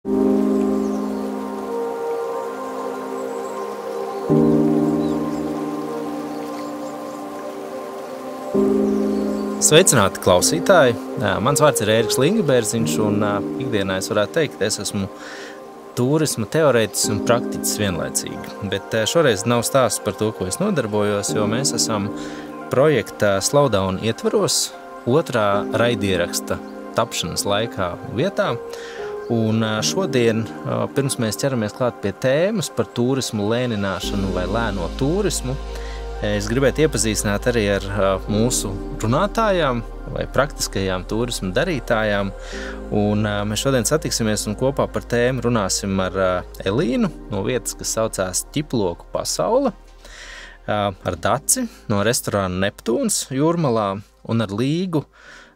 Sveicināti klausītāji! Mans vārds ir Ēriks Lingabērziņš, un ikdienā es varētu teikt, es esmu turisma teorētiķis un praktiķis vienlaicīgi. Bet šoreiz nav stāsts par to, ko es nodarbojos, jo mēs esam projekta Slowdown ietvaros otrā raidieraksta tapšanas laikā vietā. Un šodien, pirms mēs ķeramies klāt pie tēmas par turismu lēnināšanu vai lēno turismu, es gribētu iepazīstināt arī ar mūsu runātājām vai praktiskajām turismu darītājām. Un mēs šodien satiksimies un kopā par tēmu runāsim ar Elīnu no vietas, kas saucās Ķiploku pasaule, ar Daci no restorāna Neptūns Jūrmalā un ar Līgu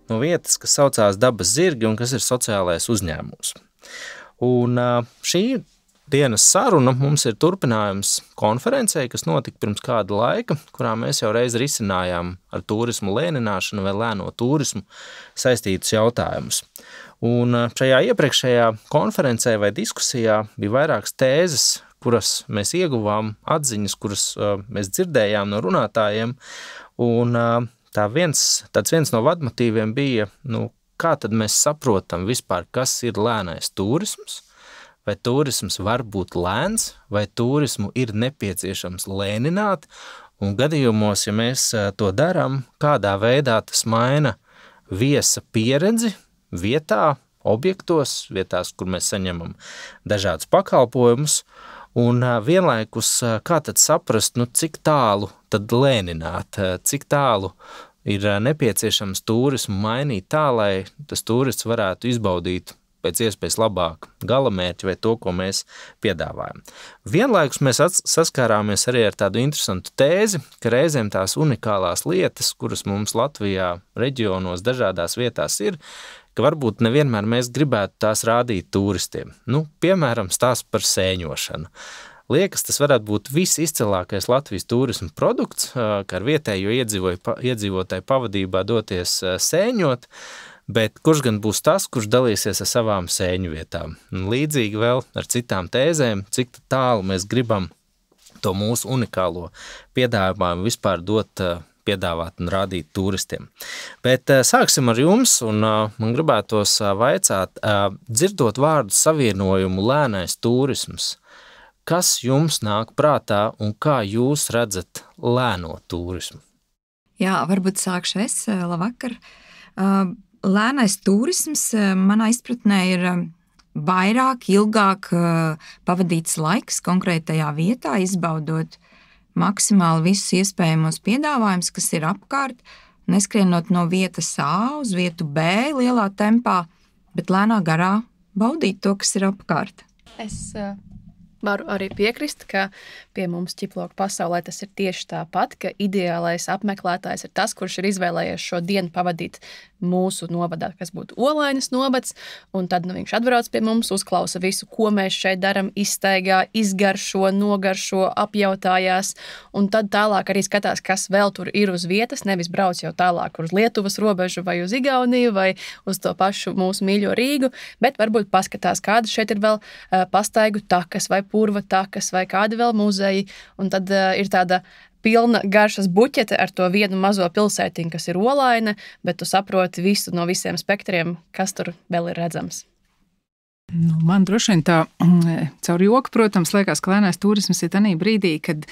no vietas, kas saucās Dabas zirgi un kas ir sociālais uzņēmums. Un šī dienas saruna mums ir turpinājums konferencei, kas notika pirms kāda laika, kurā mēs jau reiz risinājām ar turismu lēnināšanu vai lēno turismu saistītus jautājumus. Un šajā iepriekšējā konferencē vai diskusijā bija vairākas tēzes, kuras mēs ieguvām, atziņas, kuras mēs dzirdējām no runātājiem. Un tāds viens no vadmotīviem bija, kā tad mēs saprotam vispār, kas ir lēnais turisms, vai turisms var būt lēns, vai turismu ir nepieciešams lēnināt, un gadījumos, ja mēs to darām, kādā veidā tas maina viesa pieredzi vietā, objektos, vietās, kur mēs saņemam dažādus pakalpojumus, un vienlaikus kā tad saprast, cik tālu tad lēnināt, cik tālu ir nepieciešams turismu mainīt tā, lai tas turists varētu izbaudīt pēc iespējas labāk galamērķi vai to, ko mēs piedāvājam. Vienlaikus mēs saskārāmies arī ar tādu interesantu tēzi, ka reizēm tās unikālās lietas, kuras mums Latvijā reģionos dažādās vietās ir, ka varbūt nevienmēr mēs gribētu tās rādīt turistiem. Piemēram, stāsts par sēņošanu. Liekas, tas varētu būt visizcilākais Latvijas turisma produkts, kā ar vietējo iedzīvotāju pavadībā doties sēņot, bet kurš gan būs tas, kurš dalīsies ar savām sēņu vietām. Līdzīgi vēl ar citām tēzēm, cik tālu mēs gribam to mūsu unikālo piedāvājumu vispār piedāvāt un rādīt turistiem. Bet sāksim ar jums, un man gribētos vaicāt, dzirdot vārdu savienojumu lēnais turisms, kas jums nāk prātā un kā jūs redzat lēno turismu? Jā, varbūt sākšu es. Labvakar. Lēnais turisms manā izpratnē ir vairāk, ilgāk pavadīts laiks konkrētajā vietā, izbaudot maksimāli visus iespējamos piedāvājumus, kas ir apkārt, neskrienot no vietas A uz vietu B lielā tempā, bet lēnā garā baudīt to, kas ir apkārt. Es varu arī piekrist, ka pie mums Ķiploku pasaulē tas ir tieši tāpat, ka ideālais apmeklētājs ir tas, kurš ir izvēlējies šo dienu pavadīt mūsu novadā, kas būtu Olainas novads, un tad viņš atbrauc pie mums, uzklausa visu, ko mēs šeit daram, izstaigā, izgaršo, nogaršo, apjautājās, un tad tālāk arī skatās, kas vēl tur ir uz vietas, nevis brauc jau tālāk uz Lietuvas robežu vai uz Igauniju vai uz to pašu mūsu mīļo Rīgu, bet varbūt paskatās, kādas šeit ir vēl pastaigu takas vai purva takas vai kādi vēl muzeji, un tad ir tāda pilna garšas buķete ar to vienu mazo pilsētiņu, kas ir Olaina, bet tu saproti visu no visiem spektriem, kas tur vēl ir redzams. Man droši vien tā caur joku, protams, liekas, ka lēnais turisms ir tanī brīdī, kad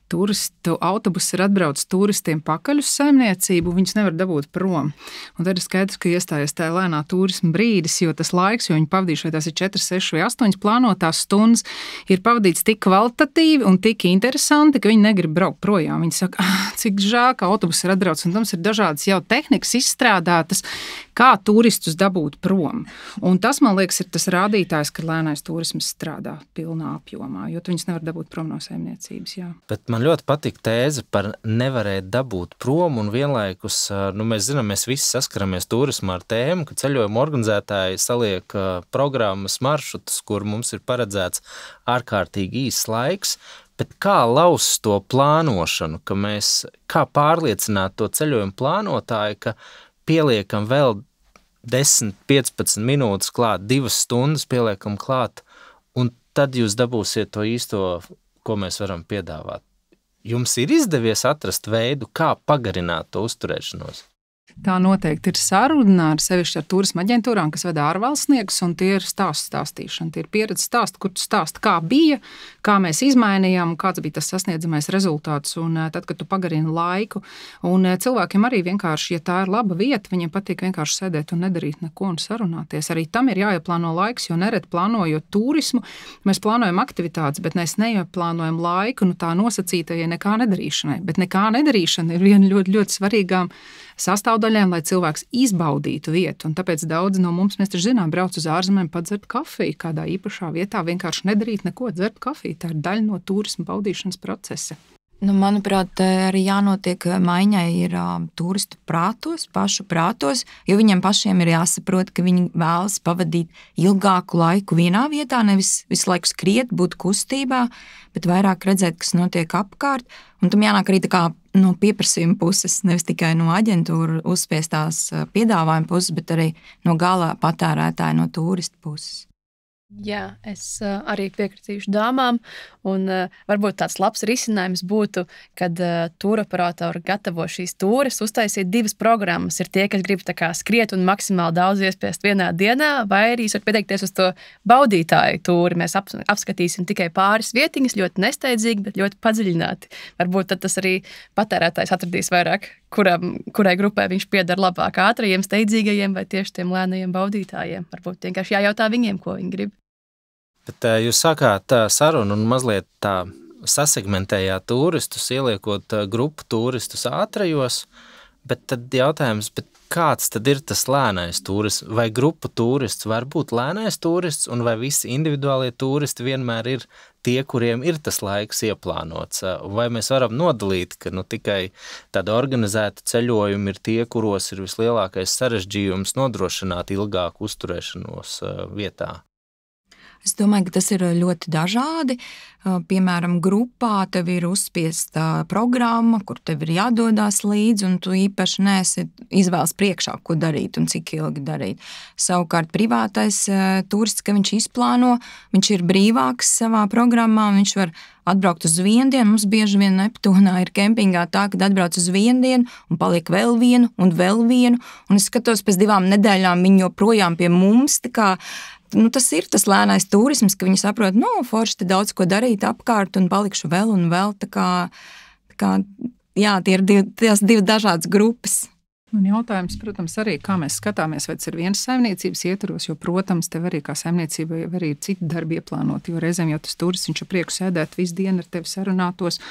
turistu autobuss ir atbraucis turistiem pakaļ uz saimniecību, viņus nevar dabūt prom. Un tad ir skaidrs, ka iestājas tā lēnā turisma brīdis, jo tas laiks, jo viņi pavadījuši, vai tās ir 4, 6 vai 8 plānotās stundas, ir pavadīts tik kvalitatīvi un tik interesanti, ka viņi negrib braukt projām. Viņi saka, cik žēl, ka autobuss ir atbraucis, un tam ir dažādas jau tehnikas izstrādātas, kā turistus dabūt prom. Un tas, man liekas, ir tas rādītājs, ka lēnais turisms strādā pilnā apjomā, jo tu viņus nevar dabūt prom no saimniecības. Jā. Bet man ļoti patīk tēze par nevarēt dabūt prom, un vienlaikus, mēs zinām, mēs visi saskaramies turismā ar tēmu, ka ceļojuma organizētāji saliek programmas maršrutus, kur mums ir paredzēts ārkārtīgi īss laiks, bet kā laust to plānošanu, kā pārliecināt to ceļojumu plānotāju, ka pieliekam vēl 10-15 minūtes klāt, 2 stundas pieliekam klāt, un tad jūs dabūsiet to īsto, ko mēs varam piedāvāt. Jums ir izdevies atrast veidu, kā pagarināt to uzturēšanos? Tā noteikti ir saruna ar sevišķi ar turisma aģentūrām, kas veda ārvalstniekus, un tie ir stāstīšana. Tie ir pieredzes stāsti, kur tu stāsti, kā bija, kā mēs izmainījām, kāds bija tas sasniedzamais rezultāts, un tad, kad tu pagarini laiku. Un cilvēkiem arī vienkārši, ja tā ir laba vieta, viņiem patīk vienkārši sēdēt un nedarīt neko un sarunāties. Arī tam ir jāieplāno laiks, jo nereti plānojot turismu, mēs plānojam aktivitātes, bet mēs neieplānojam laiku, tā nosacītajai nekā nedarīšanai. Bet nekā nedarīšana ir viena ļoti, ļoti svarīgām sastāvdaļām, lai cilvēks izbaudītu vietu. Un tāpēc daudzi no mums, mēs taču zinām, brauc uz ārzemēm padzert kafiju kādā īpašā vietā, vienkārši nedarīt neko, dzert kafiju. Tā ir daļa no turisma baudīšanas procesa. Manuprāt, arī jānotiek maiņai ir turistu prātos, pašu prātos, jo viņiem pašiem ir jāsaprot, ka viņi vēlas pavadīt ilgāku laiku vienā vietā, nevis visu laiku skriet, būt kustībā, bet vairāk redzēt, kas notiek apkārt. Un tam jānāk arī tā kā no pieprasījuma puses, nevis tikai no aģentūra uzspiestās piedāvājuma puses, bet arī no gala patērētāja, no turistu puses. Jā, es arī piekritīšu dāmām, un varbūt tāds labs risinājums būtu, kad tūroperatori gatavo šīs tūres, uztaisīt 2 programmas. Ir tie, kas grib tā kā skriet un maksimāli daudz iespiest vienā dienā, vai arī var pieteikties uz to baudītāju tūri. Mēs apskatīsim tikai pāris vietiņas, ļoti nesteidzīgi, bet ļoti padziļināti. Varbūt tad tas arī patērētājs atradīs vairāk, kurai grupai viņš pieder labāk, ātrajiem, steidzīgajiem vai tieši tiem lēnajiem baudītājiem. Varbūt vienkārši jājautā viņiem, ko viņi grib. Bet jūs sākāt sarunu un mazliet tā sasegmentējāt turistus, ieliekot grupu turistus ātrajos, bet tad jautājums, kāds tad ir tas lēnais turists? Vai grupu turists var būt lēnais turists, un vai visi individuālie turisti vienmēr ir tie, kuriem ir tas laiks ieplānots? Vai mēs varam nodalīt, ka tikai tāda organizēta ceļojuma ir tie, kuros ir vislielākais sarežģījums nodrošināt ilgāku uzturēšanos vietā? Es domāju, ka tas ir ļoti dažādi. Piemēram, grupā tev ir uzspiesta programma, kur tev ir jādodās līdzi, un tu īpaši neesi izvēles priekšā, ko darīt un cik ilgi darīt. Savukārt privātais turists, ka viņš izplāno, viņš ir brīvāks savā programmā, viņš var atbraukt uz 1 dienu. Mums bieži vien Neptūnā ir kempingā tā, ka atbrauc uz 1 dienu un paliek vēl vienu un vēl vienu, un es skatos pēc 2 nedēļām viņi joprojām pie mums, tā kā tas ir tas lēnais turisms, ka viņi saprot, forši te daudz ko darīt apkārt un palikšu vēl un vēl, tā kā jā, tie ir tās 2 dažādas grupas. Un jautājums, protams, arī, kā mēs skatāmies, vai tas ir vienas saimniecības ietvaros, jo, protams, tev arī kā saimniecībai arī ir citi darbi ieplānoti, jo reizēm jau tas turists, viņš ar prieku sēdēt visu dienu ar tevi sarunātos,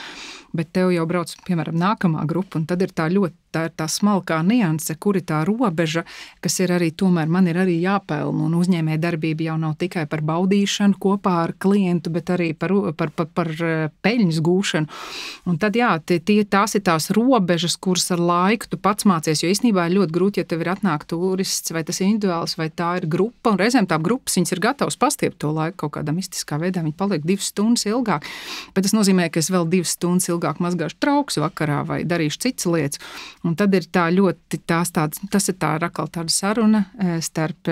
bet tev jau brauc, piemēram, nākamā grupa, un tad ir tā ļoti, tā ir tā smalkā nianse, kur ir tā robeža, kas ir arī, tomēr man ir arī jāpelna, un uzņēmē darbība jau nav tikai par baudīšanu kopā ar klientu, bet arī par peļņas gūšanu. Un tad, jā, tās ir tās robežas, kuras ar laiku tu pats mācies, jo īstenībā ir ļoti grūti, ja tev ir atnāk turists, vai tas ir individuāls, vai tā ir grupa, un reizēm tā grupas, viņas ir gatavas pastiept to laiku kaut kādā mistiskā veidā, viņi paliek 2 stundas ilgāk, bet tas nozīmē, ka es vēl 2 stundas ilgāk mazgāšu trauks vakarā vai darīšu citas lietas. Un tad ir tā ļoti, tas ir tā rakal tāda saruna starp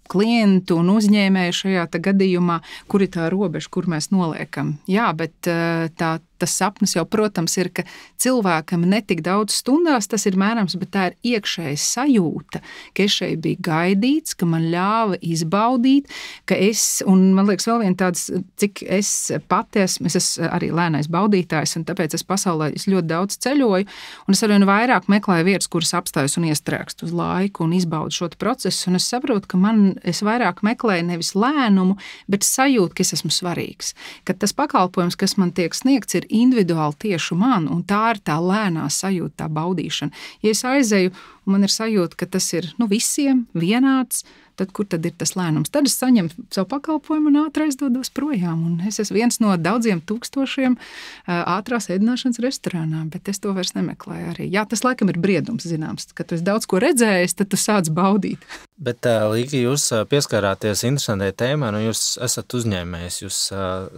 klientu un uzņēmēju šajā gadījumā, kur ir tā robeža, kur mēs noliekam. Jā, bet tas sapnis jau, protams, ir, ka cilvēkam netik daudz stundās tas ir mērams, bet tā ir iekšēja sajūta, ka es šeit biju gaidīts, ka man ļāva izbaudīt, ka un man liekas vēl viena tāds, cik es pati esmu arī lēnais baudītājs, un tāpēc es pasaulē ļoti daudz ceļoju, un es arvien vairāk meklēju vietas, kuras apstājas un iestrēgst uz laiku un izbaudu šo procesu, un es saprotu, ka es vairāk meklēju nevis lēnumu, bet sajūtu, ka es esmu svarīgs. Ka tas pakalpojums, kas man tiek sniegts, ir individuāli tieši man, un tā ir tā lēnā sajūta, tā baudīšana. Ja es aizēju, un man ir sajūta, ka tas ir visiem vienāds, tad kur tad ir tas lēnums? Tad es saņemu savu pakalpojumu un ātri aizdodos projām. Un es esmu viens no daudziem tūkstošiem ātrās ēdināšanas restorānā, bet es to vairs nemeklēju arī. Jā, tas laikam ir briedums, zināms, kad tu esi daudz ko redzējis, tad tu sāc baudīt. Bet, Līga, jūs pieskārāties interesantai tēmai, jūs esat uzņēmējs, jūs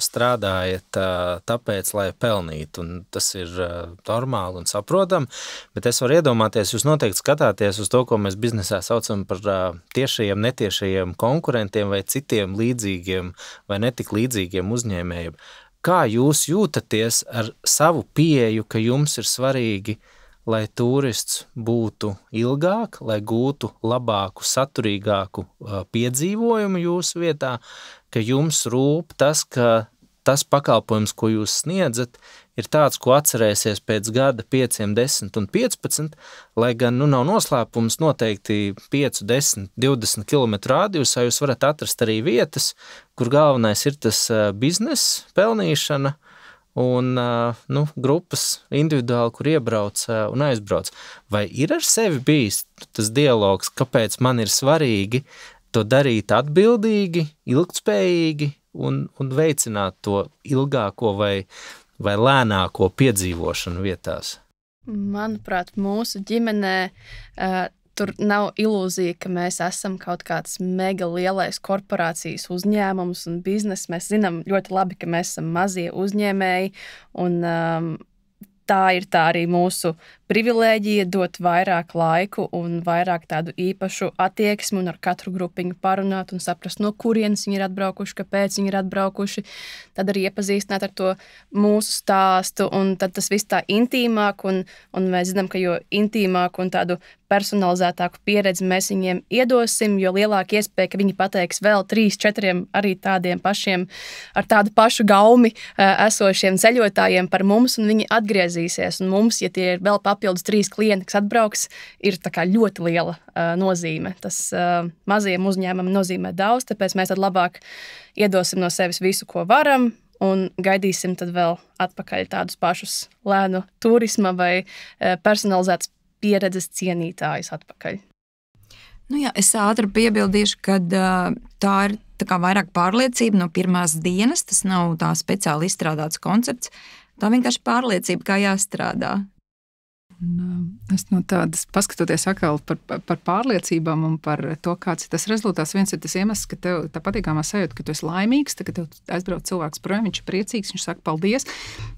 strādājat tāpēc, lai pelnītu, un tas ir normāli un saprotam, bet es varu iedomāties, jūs noteikti skatāties uz to, ko mēs biznesā saucam par tiešajiem, netiešajiem konkurentiem vai citiem līdzīgiem vai netik līdzīgiem uzņēmējiem, kā jūs jūtaties ar savu pieeju, ka jums ir svarīgi, lai turists būtu ilgāk, lai gūtu labāku, saturīgāku piedzīvojumu jūsu vietā, ka jums rūp tas, ka tas pakalpojums, ko jūs sniedzat, ir tāds, ko atcerēsies pēc gada 5, 10 un 15, lai gan nav noslēpums noteikti 5, 10, 20 km radiusā, jūs varat atrast arī vietas, kur galvenais ir tas bizness, pelnīšana, un grupas individuāli, kur iebrauc un aizbrauc. Vai ir ar sevi bijis tas dialogs, kāpēc man ir svarīgi to darīt atbildīgi, ilgtspējīgi un veicināt to ilgāko vai lēnāko piedzīvošanu vietās? Manuprāt, mūsu ģimenē tur nav ilūzija, ka mēs esam kaut kāds mega lielais korporācijas uzņēmums un biznes. Mēs zinām ļoti labi, ka mēs esam mazie uzņēmēji, un tā ir tā arī mūsu privilēģija dot vairāk laiku un vairāk tādu īpašu attieksmi un ar katru grupiņu parunāt un saprast, no kurienes viņi ir atbraukuši, kāpēc viņi ir atbraukuši. Tad arī iepazīstināt ar to mūsu stāstu, un tad tas viss tā intīmāk, un mēs zinām, ka jo intīmāk un tādu personalizētāku pieredzi mēs viņiem iedosim, jo lielāka iespēja, ka viņi pateiks vēl 3, 4 arī tādiem pašiem, ar tādu pašu gaumi esošiem ceļotājiem par mums, un viņi atgriezīsies. Un mums, ja tie ir vēl papildus 3 klienti, kas atbrauks, ir tā kā ļoti liela nozīme. Tas mazajiem uzņēmumam nozīmē daudz, tāpēc mēs tad labāk iedosim no sevis visu, ko varam, un gaidīsim tad vēl atpakaļ tādus pašus lēnu turisma vai personalizētas pieredzes cienītājus atpakaļ. Es ātri piebildīšu, ka tā ir tā kā vairāk pārliecība no pirmās dienas, tas nav tā speciāli izstrādāts koncepts, tā vienkārši pārliecība, kā jāstrādā. Es no tādas, paskatoties atkal par pārliecībām un par to, kāds ir tas rezultāts, viens ir tas iemesls, ka tev tā patīkamā sajūta, ka tu esi laimīgs, ka tev aizbrauc cilvēks projām, viņš ir priecīgs, viņš saka paldies,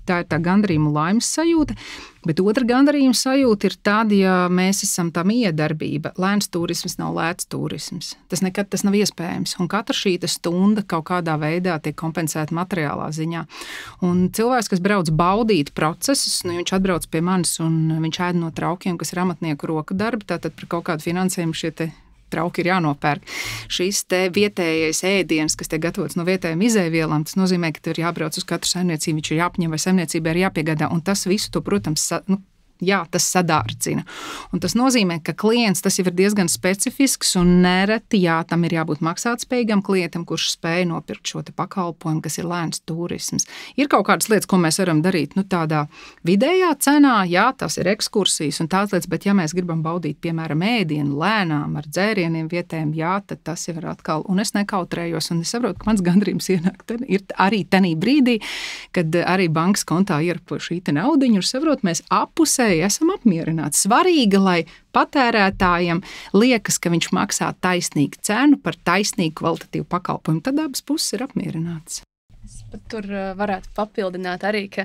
tā ir tā gandarījuma laimes sajūta, bet otra gandarījuma sajūta ir tāda, ja mēs esam tā miedarbība, lēns turisms nav lēts turisms, tas nekad tas nav iespējams, un katra šī stunda kaut kādā veidā tiek kompensēta materiālā ziņā, un cilvēks, kas brauc baudīt procesus, viņš atbrauc pie manis un viņš ēd no traukiem, kas ir amatnieku roku darbi, tātad par kaut kādu finansējumu šie te trauki ir jānopērk. Šīs te vietējais ēdiens, kas tiek gatavots no vietējiem izēvielām, tas nozīmē, ka tur jābrauc uz katru saimniecību, viņš ir jāapņem vai saimniecībai ir jāpiegādā, un tas visu to, protams, tas sadārdzina. Un tas nozīmē, ka klients, tas jau ir diezgan specifisks un nereti, tam ir jābūt maksātspējīgam klientam, kurš spēj nopirkt šo te pakalpojumu, kas ir lēns turisms. Ir kaut kādas lietas, ko mēs varam darīt, tādā vidējā cenā, tās ir ekskursijas un tās lietas, bet ja mēs gribam baudīt, piemēram, ēdienu lēnām ar dzērieniem vietējiem, tad tas jau ir atkal, un es nekautrējos, un es saprotu, ka mans gandrījums ir arī tenī brīdī, kad arī bankas kontā ierapo šī te naudiņu, un saprotu, mēs apusē esam apmierināti. Svarīgi, lai patērētājiem liekas, ka viņš maksā taisnīgu cenu par taisnīgu kvalitatīvu pakalpojumu. Tad abas puses ir apmierinātas. Tur varētu papildināt arī, ka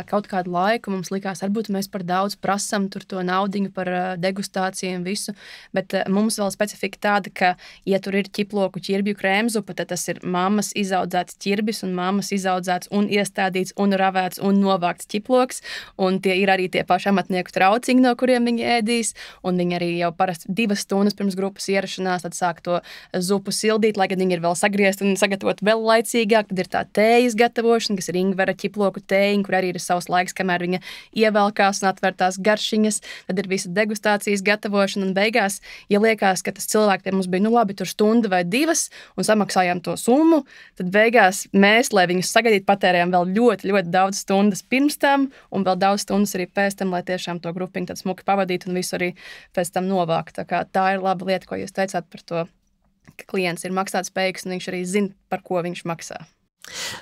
kaut kādu laiku mums likās, varbūt mēs par daudz prasam tur to naudiņu par degustāciju un visu, bet mums vēl specifika tāda, ka, ja tur ir ķiploku ķirbju krēmzupa, tad tas ir mammas izaudzēts ķirbis un mammas izaudzēts un iestādīts un ravēts un novākts ķiploks, un tie ir arī tie paši amatnieku trauciņi, no kuriem viņi ēdīs, un viņi arī jau parasti 2 stundas pirms grupas ierašanās tad sāk to zupu sildīt, lai gan viņi ir vēl sagriezt un sagatavot vēl laicīgāk, tad ir tā tējas gatavošana, kas ir ingvera ķiploku tējiņa, kur arī ir savs laiks, kamēr viņa ievelkās un atver tās garšiņas, tad ir visa degustācijas gatavošana, un beigās, ja liekas, ka tas cilvēkiem mums bija, labi, tur stunda vai 2, un samaksājām to summu, tad beigās mēs, lai viņus sagadītu, patērējām vēl ļoti, ļoti daudz stundas pirms tam, un vēl daudz stundas arī pēc tam, lai tiešām to grupiņu tad smuki pavadītu un visu arī pēc tam novākt. Tā ir laba lieta, ko jūs teicāt par to, ka klients ir maksātspējīgs, un viņš arī zina, par ko viņš maksā.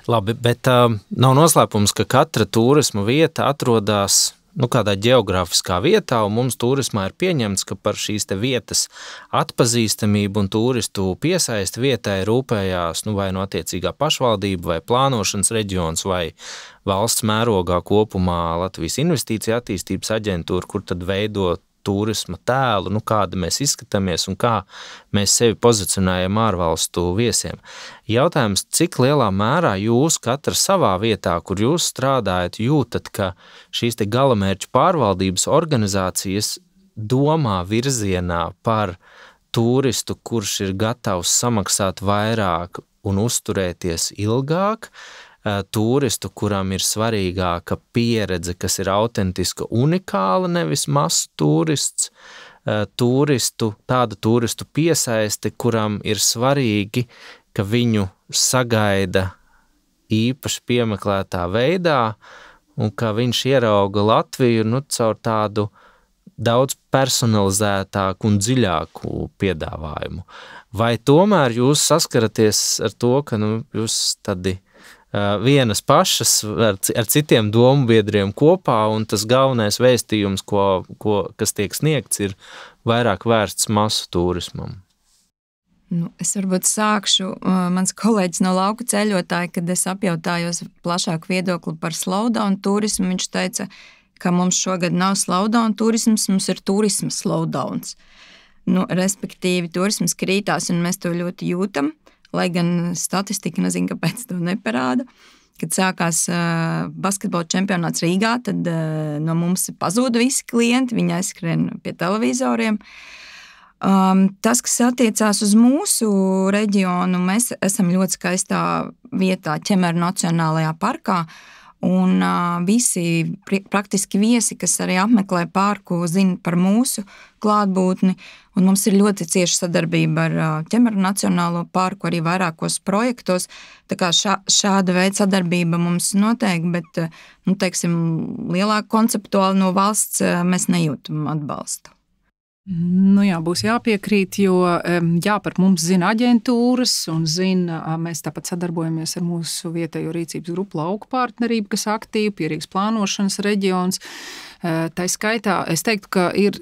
Labi, bet nav noslēpums, ka katra turisma vieta atrodas kādā ģeogrāfiskā vietā, un mums turismā ir pieņemts, ka par šīs te vietas atpazīstamību un turistu piesaisti vietai rūpējās vai no attiecīgā pašvaldība vai plānošanas reģions vai valsts mērogā kopumā Latvijas Investīcija attīstības aģentūra, kur tad veido turisma tēlu, kāda mēs izskatāmies un kā mēs sevi pozicionējam ārvalstu viesiem. Jautājums, cik lielā mērā jūs katrs savā vietā, kur jūs strādājat, jūtat, ka šīs te galamērķu pārvaldības organizācijas domā virzienā par turistu, kurš ir gatavs samaksāt vairāk un uzturēties ilgāk, turistu, kuram ir svarīgāka pieredze, kas ir autentiska, unikāla, nevis masu turists, tāda turistu piesaiste, kuram ir svarīgi, ka viņu sagaida īpaši piemeklētā veidā un ka viņš ierauga Latviju caur tādu daudz personalizētāku un dziļāku piedāvājumu. Vai tomēr jūs saskaraties ar to, ka jūs tādi vienas pašas ar citiem dombiedriem kopā un tas galvenais vēstījums, kas tiek sniegts, ir vairāk vērsts masu turismam? Es varbūt sākšu. Mans kolēģis no lauku ceļotāja, kad es apjautājos plašāku viedokli par slowdown turismu, viņš teica, ka mums šogad nav slowdown turisms, mums ir turisma slowdowns. Respektīvi, turisms krītās, un mēs to ļoti jūtam, lai gan statistika nezinu, kāpēc to neparāda. Kad sākās basketbola čempionāts Rīgā, tad no mums pazuda visi klienti, viņi aizskrien pie televizoriem. Tas, kas attiecās uz mūsu reģionu, mēs esam ļoti skaistā vietā Ķemeru Nacionālajā parkā, un visi praktiski viesi, kas arī apmeklē parku, zina par mūsu klātbūtni, un mums ir ļoti cieša sadarbība ar Ķemeru Nacionālo parku, arī vairākos projektos, tā kā šāda veida sadarbība mums notiek, bet, teiksim, lielāk konceptuāli no valsts mēs nejūtam atbalstu. Jā, būs jāpiekrīt, jo par mums zina aģentūras un mēs tāpat sadarbojamies ar mūsu vietējo rīcības grupu Lauku partnerību, kas aktīvi, Pierīgas plānošanas reģions. Tā skaitā es teiktu, ka ir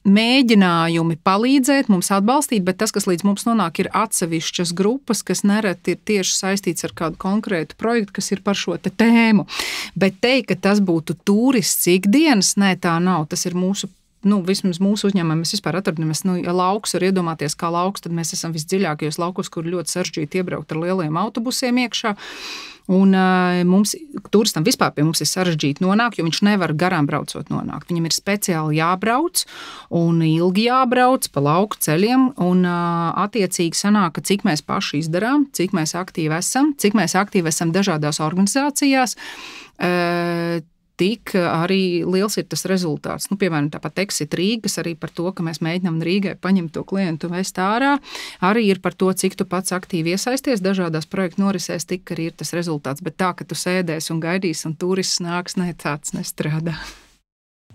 mēģinājumi palīdzēt mums atbalstīt, bet tas, kas līdz mums nonāk, ir atsevišķas grupas, kas nereti ir tieši saistīts ar kādu konkrētu projektu, kas ir par šo tēmu. Bet teikt, ka tas būtu turists ikdienas, nē, tā nav. Tas ir mūsu vismaz mūsu uzņēmumā mēs vispār atrodamies, ja lauks var iedomāties kā lauks, tad mēs esam visdziļākajos laukos, kur ļoti sarežģīti iebraukt ar lieliem autobusiem iekšā. Un turistam vispār pie mums ir sarežģīti nonākt, jo viņš nevar garām braucot nonākt. Viņam ir speciāli jābrauc un ilgi jābrauc pa lauku ceļiem, un attiecīgi sanāk, ka cik mēs paši izdarām, cik mēs aktīvi esam dažādās organizācijās, tik arī liels ir tas rezultāts. Piemēram, tāpat Exit Rīga, kas arī par to, ka mēs mēģinām Rīgai paņemt to klientu vest ārā, arī ir par to, cik tu pats aktīvi iesaisties dažādās projektu norisēs, tik arī ir tas rezultāts. Bet tā, ka tu sēdēs un gaidīs un turists nāks, tāds nestrādā.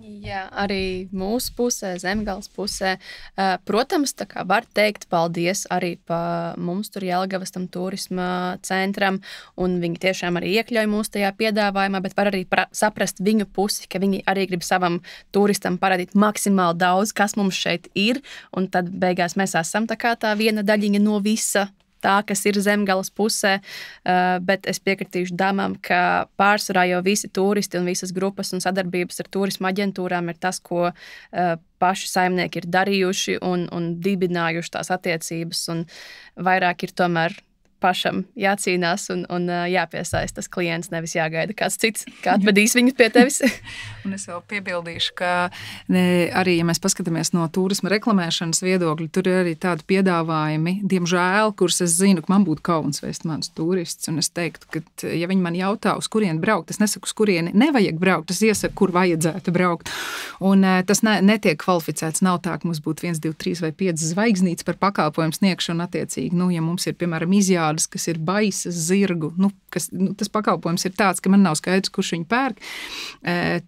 Jā, arī mūsu pusē, Zemgales pusē. Protams, tā kā var teikt paldies arī pa mums tur Jelgavas tam turisma centram, un viņi tiešām arī iekļauj mūs tajā piedāvājumā, bet var arī saprast viņu pusi, ka viņi arī grib savam turistam parādīt maksimāli daudz, kas mums šeit ir, un tad beigās mēs esam tā kā tā viena daļiņa no visa tā, kas ir Zemgales pusē, bet es piekritīšu damam, ka pārsvarā jau visi turisti un visas grupas un sadarbības ar turisma aģentūrām ir tas, ko paši saimnieki ir darījuši un dibinājuši tās attiecības, un vairāk ir tomēr pašam jācīnās un jāpiesaist tas klients, nevis jāgaida kāds cits, kā atvedīs viņus pie tevis. Un es vēl piebildīšu, ka arī, ja mēs paskatāmies no turisma reklamēšanas viedokļa, tur ir arī tādi piedāvājumi, diemžēl, kurus es zinu, ka man būtu kauns vēst manus turistus, un es teiktu, ka, ja viņi man jautā, uz kurieni braukt, es nesaku, uz kurieni nevajag braukt, es iesaku, kur vajadzētu braukt. Un tas netiek kvalificēts, nav tā, ka mums būtu 1, 2, 3 vai 5 zvaigznītes par pakalpojumu sniegšanu attiecīgi. Ja mums ir, piemēram, izjāde, kas ir baisas zirgu, tas pakalpojums ir tāds, ka man nav skaidrs, kurš viņu pērk,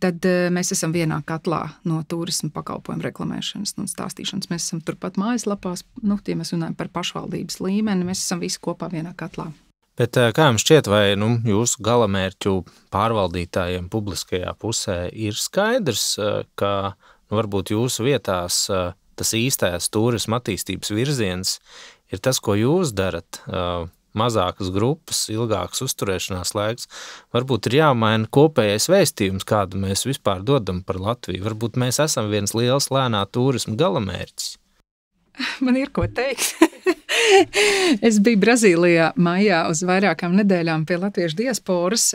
tad mēs esam vienā katlā no turisma pakalpojumu reklamēšanas un stāstīšanas. Mēs esam turpat mājaslapās, ja mēs runājam par pašvaldības līmeni, mēs esam visi kopā vienā katlā. Bet kā jums šķiet, vai jūsu galamērķu pārvaldītājiem publiskajā pusē ir skaidrs, ka varbūt jūsu vietās tas īstais turisma attīstības virziens ir tas, ko jūs darat, mazākas grupas, ilgāks uzturēšanās laiks. Varbūt ir jāmaina kopējais vēstījums, kādu mēs vispār dodam par Latviju. Varbūt mēs esam viens liels lēnā turisma galamērķis. Man ir ko teikt. Es biju Brazīlijā maijā uz vairākām nedēļām pie latviešu diasporas.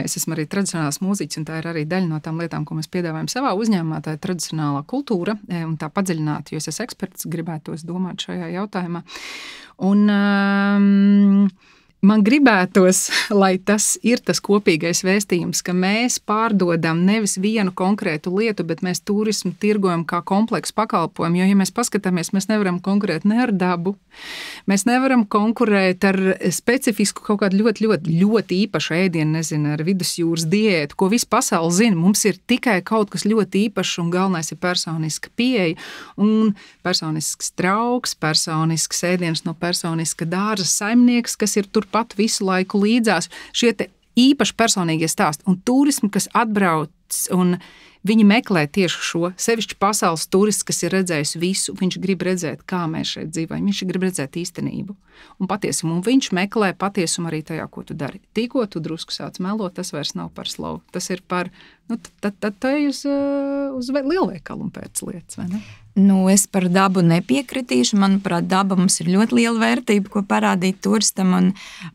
Es esmu arī tradicionāls mūziķis, un tā ir arī daļa no tām lietām, ko mēs piedāvājam savā uzņēmumā. Tā ir tradicionālā kultūra, un tā padziļināt, jo es esmu eksperts, gribētos domāt šajā jautājumā. Un man gribētos, lai tas ir tas kopīgais vēstījums, ka mēs pārdodam nevis vienu konkrētu lietu, bet mēs turismu tirgojam kā kompleksu pakalpojumu. Jo, ja mēs paskatāmies, mēs nevaram konkurēt ne ar dabu, mēs nevaram konkurēt ar specifisku kaut kādu ļoti īpašu ēdienu, nezinu, ar vidusjūras diētu, ko visu pasauli zina. Mums ir tikai kaut kas ļoti īpašs, un galvenais ir personiska pieeja un personisks draugs, personisks ēdiens no personiska dārza saimnieks, kas ir turpat visu laiku līdzās. Šie te īpaši personīgie stāsti un turismu, kas atbrauc un viņi meklē tieši šo, sevišķi pasaules turists, kas ir redzējis visu, viņš grib redzēt, kā mēs šeit dzīvojam, viņš grib redzēt īstenību un patiesumu, un viņš meklē patiesumu arī tajā, ko tu dari. Tikko tu drusku sāc melot, tas vairs nav par slovu, tas ir par, tad uz lielveikalu un pēc lietas, vai ne? Es par dabu nepiekritīšu. Manuprāt, daba mums ir ļoti liela vērtība, ko parādīt turistam. Un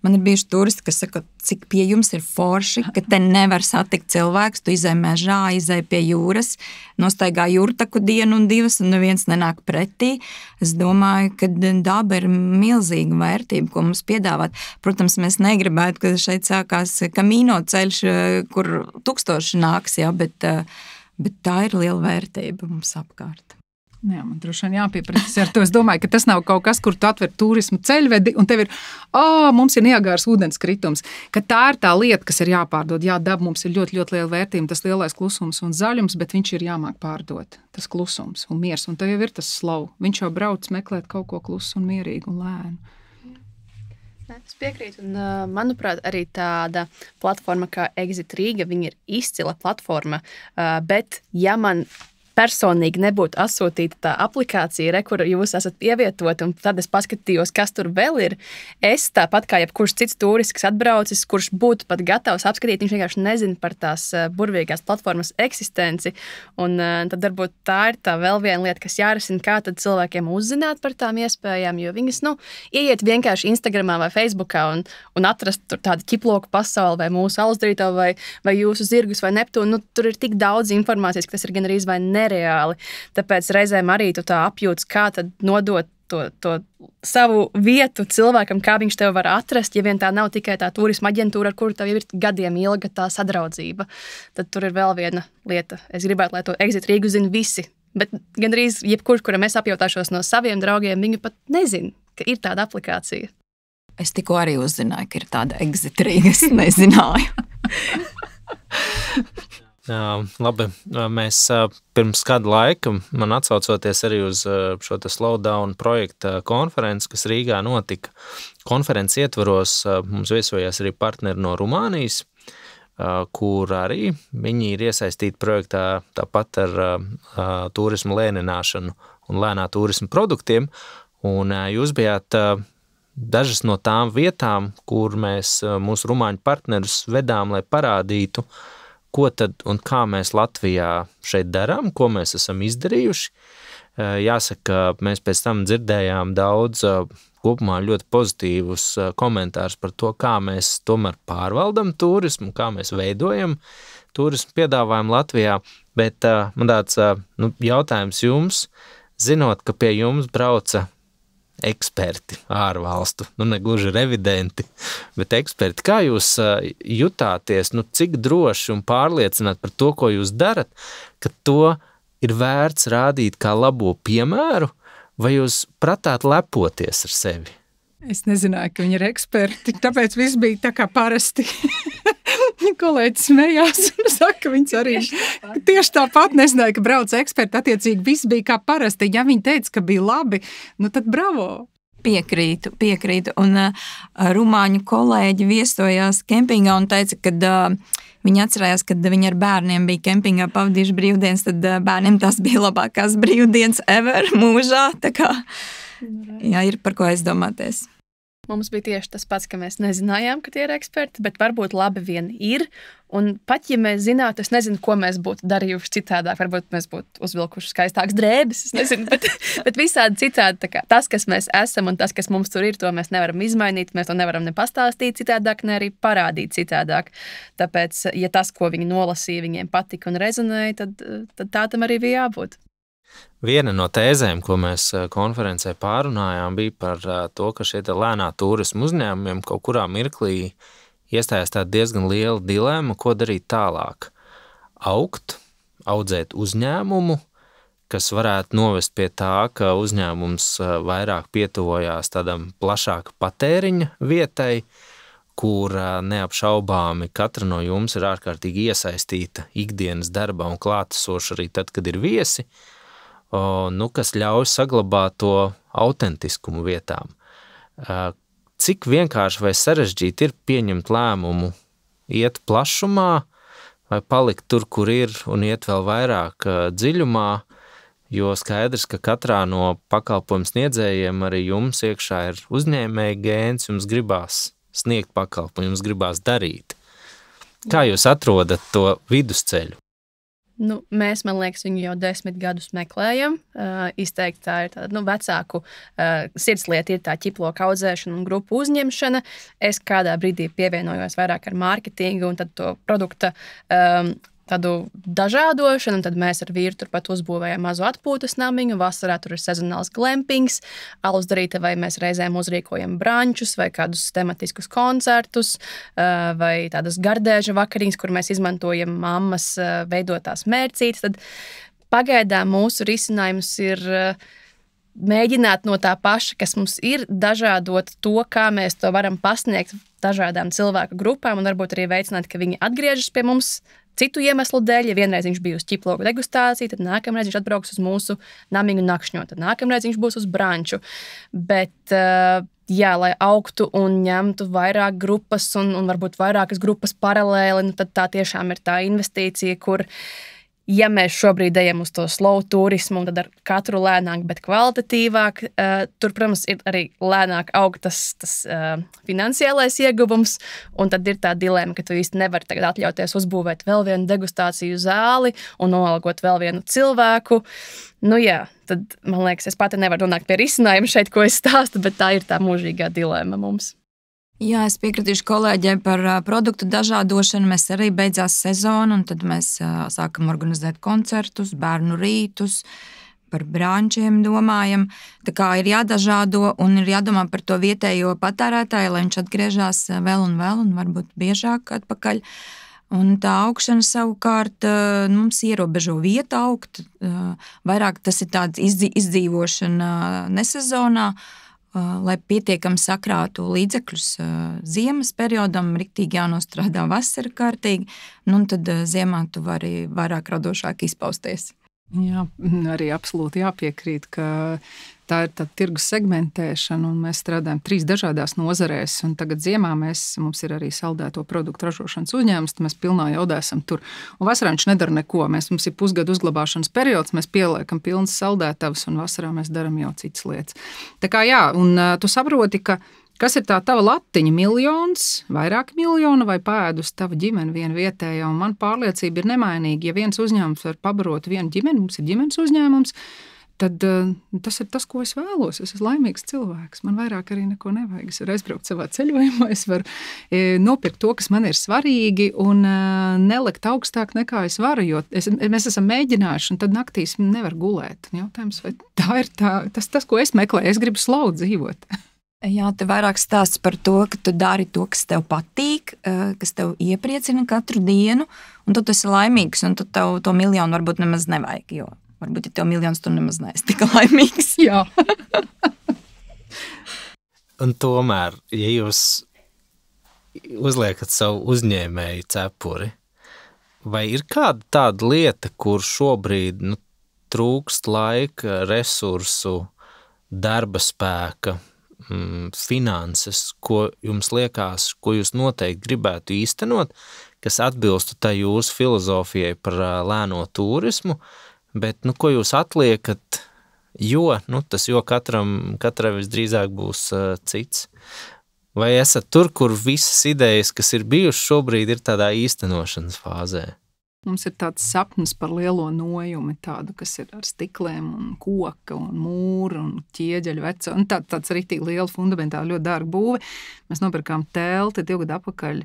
man ir bijuši turisti, kas saka, cik pie jums ir forši, ka te nevar satikt cilvēks. Tu izej mežā, izej pie jūras, nostaigā jūrtaku dienu un divas, un neviens nenāk pretī. Es domāju, ka daba ir milzīga vērtība, ko mums piedāvāt. Protams, mēs negribētu, ka šeit sākās Camino ceļš, kur tūkstoši nāks, ja, bet tā ir liela vērtība mums apkārt. Jā, man droši vien jāpieprasīs ar to. Es domāju, ka tas nav kaut kas, kur tu atver turismu ceļvedi un tev ir, mums ir Niagāras ūdenskritums. Ka tā ir tā lieta, kas ir jāpārdod. Jā, daba mums ir ļoti, ļoti liela vērtība, tas lielais klusums un zaļums, bet viņš ir jāmāk pārdot. Tas klusums un miers, un tev jau ir tas slow. Viņš jau brauc meklēt kaut ko klusu un mierīgu un lēnu. Es piekrītu, un manuprāt, arī tāda platforma kā Exit Riga, viņa ir izcila platforma, bet ja man personīgi nebūtu atsūtīta tā aplikācija, kur jūs esat pievietoti, un tad es paskatījos, kas tur vēl ir. Es tāpat kā jebkurš cits turists, kas atbraucis, kurš būtu pat gatavs apskatīt, viņš vienkārši nezina par tās burvīgās platformas eksistenci. Un tad varbūt tā ir tā vēl viena lieta, kas jārisina, kā tad cilvēkiem uzzināt par tām iespējām, jo viņas, ieiet vienkārši Instagramā vai Facebookā un atrast tur tādu ķiploku pasauli vai mūsu alzdrīto vai jūsu zirgus vai Neptūnu. Tur ir tik daudz informācijas, ka tas ir gan arī vai nereāli. Tāpēc reizēm arī tu tā apjūts, kā tad nodot to savu vietu cilvēkam, kā viņš tev var atrast, ja vien tā nav tikai tā turisma aģentūra, ar kuru tev ir gadiem ilga tā sadraudzība. Tad tur ir vēl viena lieta. Es gribētu, lai to Exit Rigu zina visi, bet gandrīz jebkurš, kuram es apjautāšos no saviem draugiem, viņi pat nezin, ka ir tāda aplikācija. Es tikko arī uzzināju, ka ir tāda Exit Riga, es nezināju. Jā, labi, mēs pirms kādu laiku, man atsaucoties arī uz šo Slowdown projekta konferenci, kas Rīgā notika, konferences ietvaros mums viesojās arī partneri no Rumānijas, kur arī viņi ir iesaistīti projektā tāpat ar turismu lēnināšanu un lēnā turismu produktiem, un jūs bijāt dažas no tām vietām, kur mēs mūsu rumāņu partnerus vedām, lai parādītu, ko tad un kā mēs Latvijā šeit darām, ko mēs esam izdarījuši. Jāsaka, mēs pēc tam dzirdējām daudz kopumā ļoti pozitīvus komentārus par to, kā mēs tomēr pārvaldam turismu, kā mēs veidojam turismu piedāvājumu Latvijā, bet man tāds jautājums jums, zinot, ka pie jums brauca eksperti ārvalstu, ne gluži revidenti, bet eksperti. Kā jūs jutāties, cik droši un pārliecināt par to, ko jūs darat, ka to ir vērts rādīt kā labo piemēru, vai jūs prātāt lepoties ar sevi? Es nezināju, ka viņi ir eksperti, tāpēc viss bija tā kā parasti. Kolēģis smējās un saka, ka viņas arī tieši tāpat nezināja, ka brauc eksperti. Attiecīgi viss bija kā parasti. Ja viņi teica, ka bija labi, tad bravo. Piekrītu. Un rumāņu kolēģi viesojās kempingā un teica, ka viņi atcerējās, kad viņi ar bērniem bija kempingā pavadījuši brīvdienas, tad bērniem tās bija labākās brīvdienas ever mūžā. Tā kā, jā, ir par ko aizdomāties. Mums bija tieši tas pats, ka mēs nezinājām, ka tie ir eksperti, bet varbūt labi vien ir. Un pat, ja mēs zinātu, es nezinu, ko mēs būtu darījuši citādāk, varbūt mēs būtu uzvilkuši skaistākas drēbes, es nezinu, bet visādi citādi. Tā kā tas, kas mēs esam un tas, kas mums tur ir, to mēs nevaram izmainīt, mēs to nevaram ne pastāstīt citādāk, ne arī parādīt citādāk. Tāpēc, ja tas, ko viņi nolasīja, viņiem patika un rezonēja, tad tā tam arī bija jābūt. Viena no tēzēm, ko mēs konferencē pārunājām, bija par to, ka šie lēnā turismu uzņēmumiem kaut kurā mirklī iestājās tāda diezgan liela dilemma, ko darīt tālāk. Audzēt uzņēmumu, kas varētu novest pie tā, ka uzņēmums vairāk pietuvojās tādam plašāka patēriņa vietai, kur neapšaubāmi katra no jums ir ārkārtīgi iesaistīta ikdienas darbā un klātesoša arī tad, kad ir viesi, kas ļauj saglabāt to autentiskumu vietām. Cik vienkārši vai sarežģīti ir pieņemt lēmumu, iet plašumā vai palikt tur, kur ir, un iet vēl vairāk dziļumā, jo skaidrs, ka katrā no pakalpojumu sniedzējiem arī jums iekšā ir uzņēmēja gēns, jums gribās sniegt pakalpojumu, jums gribās darīt. Kā jūs atrodat to vidusceļu? Mēs, man liekas, viņu jau 10 gadus meklējam. Izteikti tā ir tāda vecāku sirdslieta, ir tā ķiploka audzēšana un grupu uzņemšana. Es kādā brīdī pievienojos vairāk ar mārketingu un tad to produkta tādu dažādošanu, un tad mēs ar vīru turpat uzbūvējam mazu atpūtas namiņu, vasarā tur ir sezonāls glampings, alus darītavai mēs reizēm uzrīkojam brančus vai kādus tematiskus koncertus vai tādas gardēža vakariņas, kur mēs izmantojam mammas veidotās mērcītes. Tad pagaidām mūsu risinājums ir mēģināt no tā paša, kas mums ir, dažādot to, kā mēs to varam pasniegt dažādām cilvēku grupām un varbūt arī veicināt, ka viņi atgriežas pie mums citu iemeslu dēļ. Ja vienreiz viņš bija uz ķiploku degustāciju, tad nākamreiz viņš atbrauks uz mūsu namiņu nakšņot, tad nākamreiz viņš būs uz branču. Bet, lai augtu un ņemtu vairāk grupas un varbūt vairākas grupas paralēli, tad tā tiešām ir tā investīcija, kur ja mēs šobrīd ejam uz to slow turismu, tad ar katru lēnāk, bet kvalitatīvāk, tur, protams, ir arī lēnāk aug tas finansiālais ieguvums, un tad ir tā dilemma, ka tu īsti nevari tagad atļauties uzbūvēt vēl vienu degustāciju zāli un noalgot vēl vienu cilvēku. Tad, man liekas, es pati nevaru nonākt pie risinājuma šeit, ko es stāstu, bet tā ir tā mūžīgā dilemma mums. Jā, es piekritīšu kolēģiem par produktu dažādošanu. Mēs arī beidzās sezona, un tad mēs sākam organizēt koncertus, bērnu rītus, par brančiem domājam. Tā kā ir jādažādo un ir jādomā par to vietējo patērētāju, lai viņš atgriežas vēl un varbūt biežāk atpakaļ. Un tā augšana savukārt mums ierobežo vietu augt. Vairāk tas ir tāds izdzīvošana nesezonā, lai pietiekami sakrātu līdzekļus ziemas periodam, riktīgi jānostrādā vasara kārtīgi, un tad ziemā tu vari vairāk radošāk izpausties. Jā, arī absolūti jāpiekrīt, ka tā ir tā tirgus segmentēšana, un mēs strādājam 3 dažādās nozarēs, un tagad ziemā mums ir arī saldēto produktu ražošanas uzņēmums, tad mēs pilnā jaudā esam tur. Un vasarā viņš nedara neko, mums ir pusgadu uzglabāšanas periods, mēs pieliekam pilnas saldētavas, un vasarā mēs daram jau citas lietas. Tā kā jā, un tu saproti, ka kas ir tā tava latiņa, 1 miljons, vairāk miljonu vai pēdus tava ģimene viena vietējā, un man pārliecība ir nemainīga. Ja viens uzņēmums var pabarot vienu ģimeni, mums ir ģimenes uzņēmums, tad tas ir tas, ko es vēlos. Es esmu laimīgs cilvēks, man vairāk arī neko nevajag. Es varu aizbraukt savā ceļojumā, es varu nopirkt to, kas man ir svarīgi, un nelikt augstāk nekā es varu, jo mēs esam mēģinājuši, un tad naktīs nevar gulēt. Jautājums, vai tā ir tas, ko es meklēju, es gribu slavu dzīvot. Jā, te vairāk stāsts par to, ka tu dari to, kas tev patīk, kas tev iepriecina katru dienu, un tu esi laimīgs, un tu tev to miljonu varbūt nemaz nevajag, jo varbūt, ja tev miljons, tu nemaz neesi tik laimīgs. Jā. Un tomēr, ja jūs uzliekat savu uzņēmēju cepuri, vai ir kāda tāda lieta, kur šobrīd trūkst laika, resursu, darba spēka, finanses, ko jums liekas, ko jūs noteikti gribētu īstenot, kas atbilstu tai jūsu filozofijai par lēno turismu, bet ko jūs atliekat jo, tas jo katrai visdrīzāk būs cits. Vai esat tur, kur visas idejas, kas ir bijušas šobrīd, ir tādā īstenošanas fāzē? Mums ir tāds sapnis par lielo nojumi, tādu, kas ir ar stikliem un koka un mūru un ķieģeļu veco. Un tāds ritīgi liela fundamentāli ļoti dārga būve. Mēs nopirkām telti 2 gadu atpakaļ,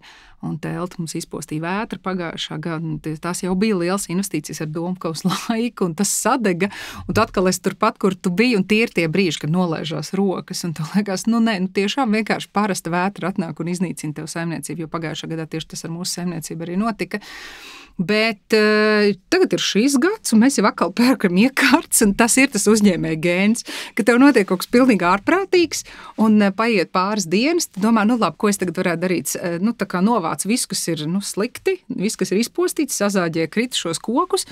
un telti mums izpostīja vētra pagājušā gada. Tās jau bija liels investīcijas ar domu, ka uz laiku, un tas sadega. Un atkal es turpat, kur tu biji, un tie ir tie brīži, kad nolaižās rokas. Un tu liekas, tiešām vienkārši parasta vētra atnāk un iznīcina tev saimniecību, jo pagājušā gadā tieši tas ar mūsu saimniecību arī notika. Bet tagad ir šīs gads, un mēs jau atkal pērkam iekārtas, un tas ir tas uzņēmēja gēns, ka tev notiek kaut kas pilnīgi ārprātīgs, un paiet pāris dienas, tu domā, labi, ko es tagad varētu darīt? Tā kā novāc visu, kas ir slikti, visu, kas ir izpostīts, sazāģē kritušos kokus,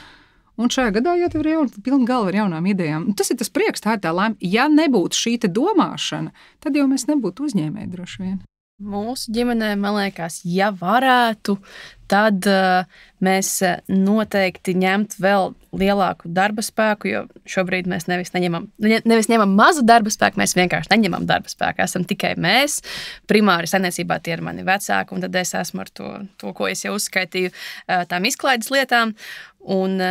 un šajā gadā jau tev ir pilna galva ar jaunām idejām. Un tas ir tas prieks, tā ir tā laime. Ja nebūtu šī te domāšana, tad jau mēs nebūtu uzņēmēji droši vien. Mūsu ģimenē, man liekas, ja varētu, tad mēs noteikti ņemt vēl lielāku darba spēku, jo šobrīd mēs nevis ņemam mazu darba spēku, mēs vienkārši neņemam darba spēku. Esam tikai mēs. Primāri saimniecībā tie ir mani vecāki, un tad es esmu ar to ko es jau uzskaitīju, tām izklaides lietām. Un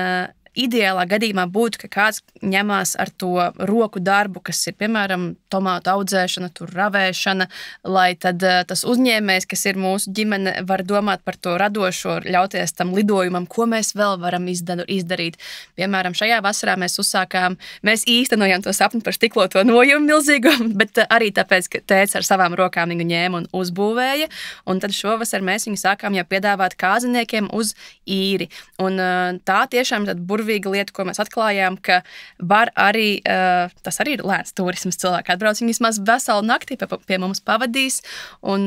ideālā gadījumā būtu, ka kāds ņemās ar to roku darbu, kas ir, piemēram, tomātu audzēšana, ravēšana, lai tad tas uzņēmējs, kas ir mūsu ģimene, var domāt par to radošo, ļauties tam lidojumam, ko mēs vēl varam izdarīt. Piemēram, šajā vasarā mēs īstenojam to sapni par stikloto nojumu milzīgu, bet arī tāpēc, ka tēvs ar savām rokām viņu ņēma un uzbūvēja, un tad šovasar mēs viņu sākām jau piedāvāt kāziniekiem uz īri. Un tā tiešām tad burvīga lieta, ko mēs atklājām, ka var arī, tas arī ir lēts turisms, cilvēki atbrauc, viņi vismaz veselu nakti pie mums pavadīs, un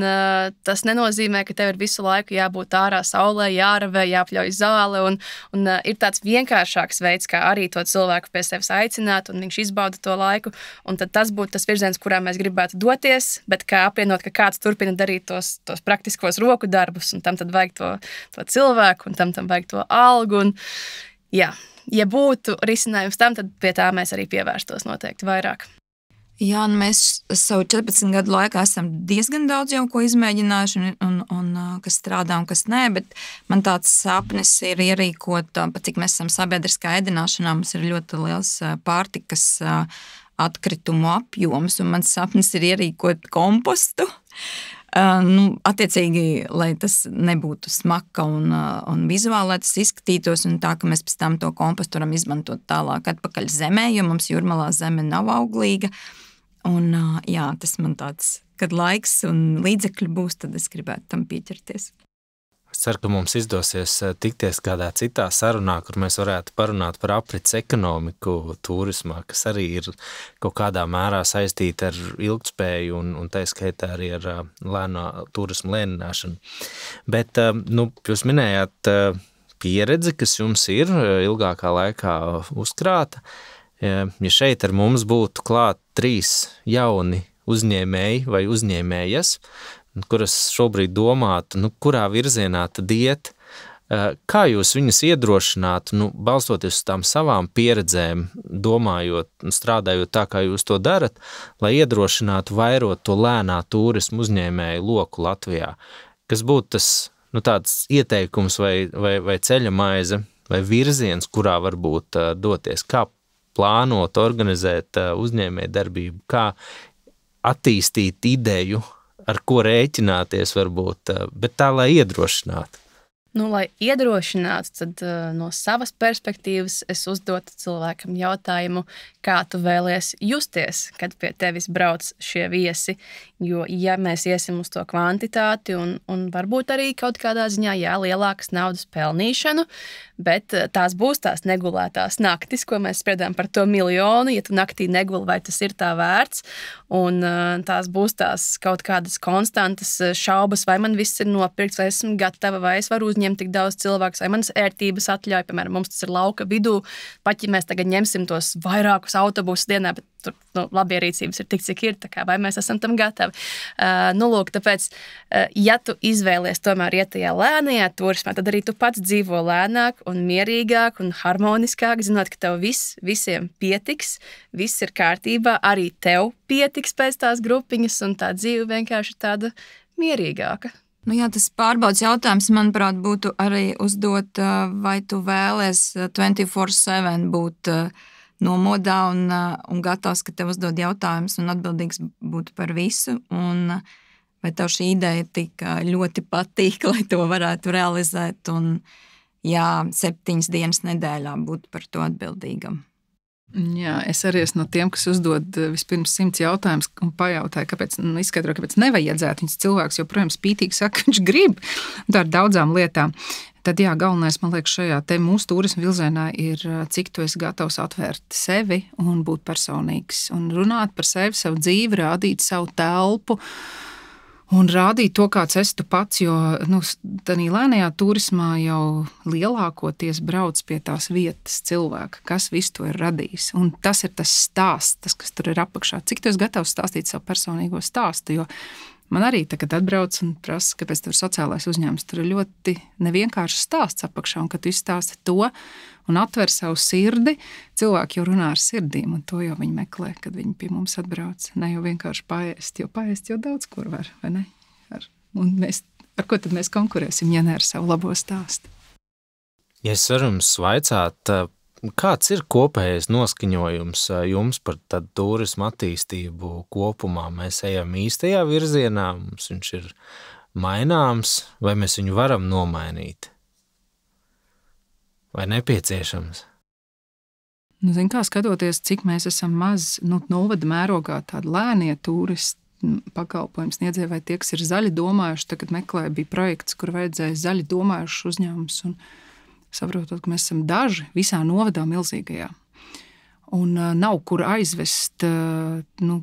tas nenozīmē, ka tev ir visu laiku jābūt ārā saulē, jāravē, jāpļauj zāle, un ir tāds vienkāršāks veids, kā arī to cilvēku pie sevis aicināt, un viņš izbauda to laiku, un tad tas būtu tas virziens, kurā mēs gribētu doties, bet kā apvienot, ka kāds turpina darīt tos praktiskos roku darbus, un tam tad vajag to cilvēku, un tam vajag to algu, un jā, ja būtu risinājums tam, tad pie tā mēs arī pievērstos noteikti vairāk. Jā, mēs savu 14 gadu laikā esam diezgan daudz jau ko izmēģinājuši, un kas strādā un kas nē, bet man tāds sapnis ir ierīkot, pat cik mēs esam sabiedriskā ēdināšanā, mums ir ļoti liels pārtikas atkritumu apjoms, un mans sapnis ir ierīkot kompostu. Attiecīgi, lai tas nebūtu smaka un vizuāli, lai tas izskatītos, un tā, ka mēs pēc tam to kompostu varam izmantot tālāk atpakaļ zemē, jo mums Jūrmalā zeme nav auglīga. Un jā, tas man tāds, kad laiks un līdzekļi būs, tad es gribētu tam pieķerties. Es ceru, ka mums izdosies tikties kādā citā sarunā, kur mēs varētu parunāt par aprits ekonomiku turismā, kas arī ir kaut kādā mērā saistīta ar ilgtspēju un tā skaitā arī ar turismu lēnināšanu. Bet, jūs minējāt pieredzi, kas jums ir ilgākā laikā uzkrāta. Ja šeit ar mums būtu klāt 3 jauni uzņēmēji vai uzņēmējas, kuras šobrīd domātu, kurā virzienā tad iet, kā jūs viņus iedrošinātu, balstoties uz tām savām pieredzēm, domājot un strādājot tā, kā jūs to darat, lai iedrošinātu vairot to lēnā turismu uzņēmēju loku Latvijā? Kas būtu tas, tāds ieteikums vai ceļa maize vai virziens, kurā varbūt doties, kā plānot, organizēt uzņēmēju darbību, kā attīstīt ideju, ar ko rēķināties varbūt, bet tā, lai iedrošinātu. Lai iedrošinātu, tad no savas perspektīvas es uzdotu cilvēkam jautājumu, kā tu vēlies justies, kad pie tevis brauc šie viesi, jo ja mēs iesim uz to kvantitāti un varbūt arī kaut kādā ziņā, lielākas naudas pelnīšanu, bet tās būs tās negulētās naktis, ko mēs spriedām par to 1 miljonu, ja tu naktī neguli, vai tas ir tā vērts, un tās būs tās kaut kādas konstantas šaubas, vai man viss ir nopirkts, vai esmu gatava, vai es varu uzņemt pieņemt tik daudz cilvēku, vai manas ērtības atļauj, piemēram, mums tas ir lauka vidū, pat ja mēs tagad ņemsim tos vairākus autobusus dienā, bet tur labierīcības ir tik, cik ir, tā kā vai mēs esam tam gatavi. Lūk, tāpēc, ja tu izvēlies tomēr iet tajā lēnajā turismā, tad arī tu pats dzīvo lēnāk un mierīgāk un harmoniskāk, zinot, ka tev visiem pietiks, viss ir kārtībā, arī tev pietiks pēc tās grupiņas, un tā dzīve vienkārši tāda mierīgāka. Jā, tas pārbaudas jautājums, manuprāt, būtu arī uzdot, vai tu vēlies 24/7 būt nomodā un gatavs, ka tev uzdod jautājumus un atbildīgs būtu par visu, un vai tev šī ideja tik ļoti patīk, lai to varētu realizēt, un 7 dienas nedēļā būt par to atbildīgam. Jā, es arī esmu no tiem, kas uzdod vispirms 100 jautājumus un pajautāju, izskaidro, kāpēc nevajadzētu. Viņas cilvēks joprojām spītīgi saka, ka viņš grib. Tā ar daudzām lietām. Tad galvenais, man liekas, šajā te mūsu turisma vilzienā ir, cik tu esi gatavs atvērt sevi un būt personīgs. Un runāt par sevi, savu dzīvi, rādīt savu telpu un rādīt to, kāds esi tu pats, jo tādā lēnajā turismā jau lielākoties brauc pie tās vietas cilvēka, kas visu to ir radījis. Un tas ir tas stāsts, tas, kas tur ir apakšā. Cik tu esi gatavs stāstīt savu personīgo stāstu, jo man arī tagad atbrauc un prasa, kāpēc tur ir sociālais uzņēmums. Tur ir ļoti nevienkāršs stāsts apakšā, un kad tu izstāsti to un atver savu sirdi, cilvēki jau runā ar sirdīm, un to jau viņi meklē, kad viņi pie mums atbrauc. Ne jau vienkārši paēst, jo paēst jau daudz kur var, vai ne? Un ar ko tad mēs konkurēsim, ja ne ar savu labo stāstu? Ja es varu jums vaicāt, kāds ir kopējais noskaņojums jums par tādu turismu attīstību kopumā? Mēs ejam īstajā virzienā, mums viņš ir maināms, vai mēs viņu varam nomainīt? Vai nepieciešams? Zin kā, skatoties, cik mēs esam maz novada mērogā tādi lēnie turisti pakalpojums sniedzēji, vai tie, kas ir zaļi domājuši, tagad meklēja, bija projekts, kur vajadzēja zaļi domājuši uzņēmumus, un saprotot, ka mēs esam daži visā novadā milzīgajā. Un nav kur aizvest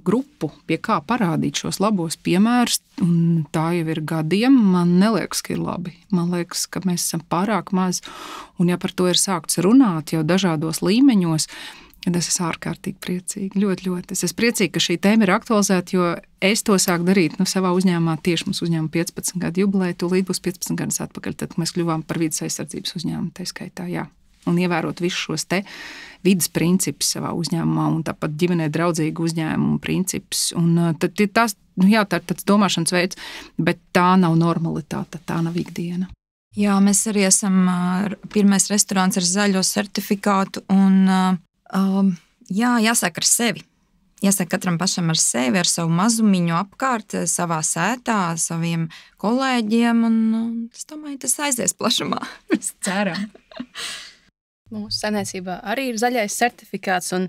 grupu, pie kā parādīt šos labos piemērus, un tā jau ir gadiem. Man neliekas, ka ir labi. Man liekas, ka mēs esam pārāk maz, un ja par to ir sākts runāt jau dažādos līmeņos, tad es esmu ārkārtīgi priecīga, ļoti, ļoti. Es esmu priecīga, ka šī tēma ir aktualizēta, jo es to sāku darīt savā uzņēmumā, tieši mums uzņēmuma 15 gadu jubileja, tūlīt būs 15 gadus atpakaļ, tad mēs kļuvām par vides aizsardzības uzņēmumu, tā skaitā, un ievērot visus šos te vides principus savā uzņēmumā, un tāpat ģimenē draudzīgu uzņēmumu principus, un tad ir tās, tā ir tāds domāšanas veids, bet tā nav normalitāte, tā nav ikdiena. Jā, mēs arī esam pirmais restorāns ar zaļo certifikātu, un jāsāk ar sevi. Jāsāk katram pašam ar sevi, ar savu mazumiņu apkārt, savā sētā, saviem kolēģiem, un es domāju, tas aizies plašumā. Mēs ceram. Mūsu saimniecībā arī ir zaļais certifikāts, un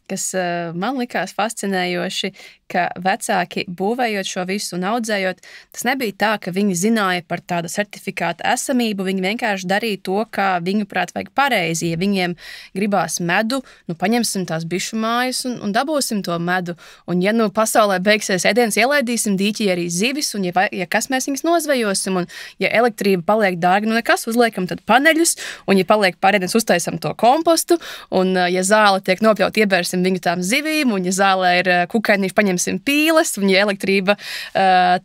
kas man likās fascinējoši, ka vecāki būvējot šo visu un audzējot, tas nebija tā, ka viņi zināja par tādu certifikātu esamību, viņi vienkārši darīja to, kā viņu prāt vajag pareizi. Ja viņiem gribās medu, paņemsim tās bišu mājas un dabūsim to medu. Un ja pasaulē beigsies ēdienas, ielaidīsim dīķī arī zivis, un ja kas mēs viņus nozvejosim, un ja elektrība paliek dārga, nekas, uzliekam tad paneļus, un ja paliek pārēdienas, uztaisam to kompostu, un ja zāle tiek nopļaut, iebērsim viņu tām zivīm, un ja zālē ir kukainīši, paņemsim pīles, un ja elektrība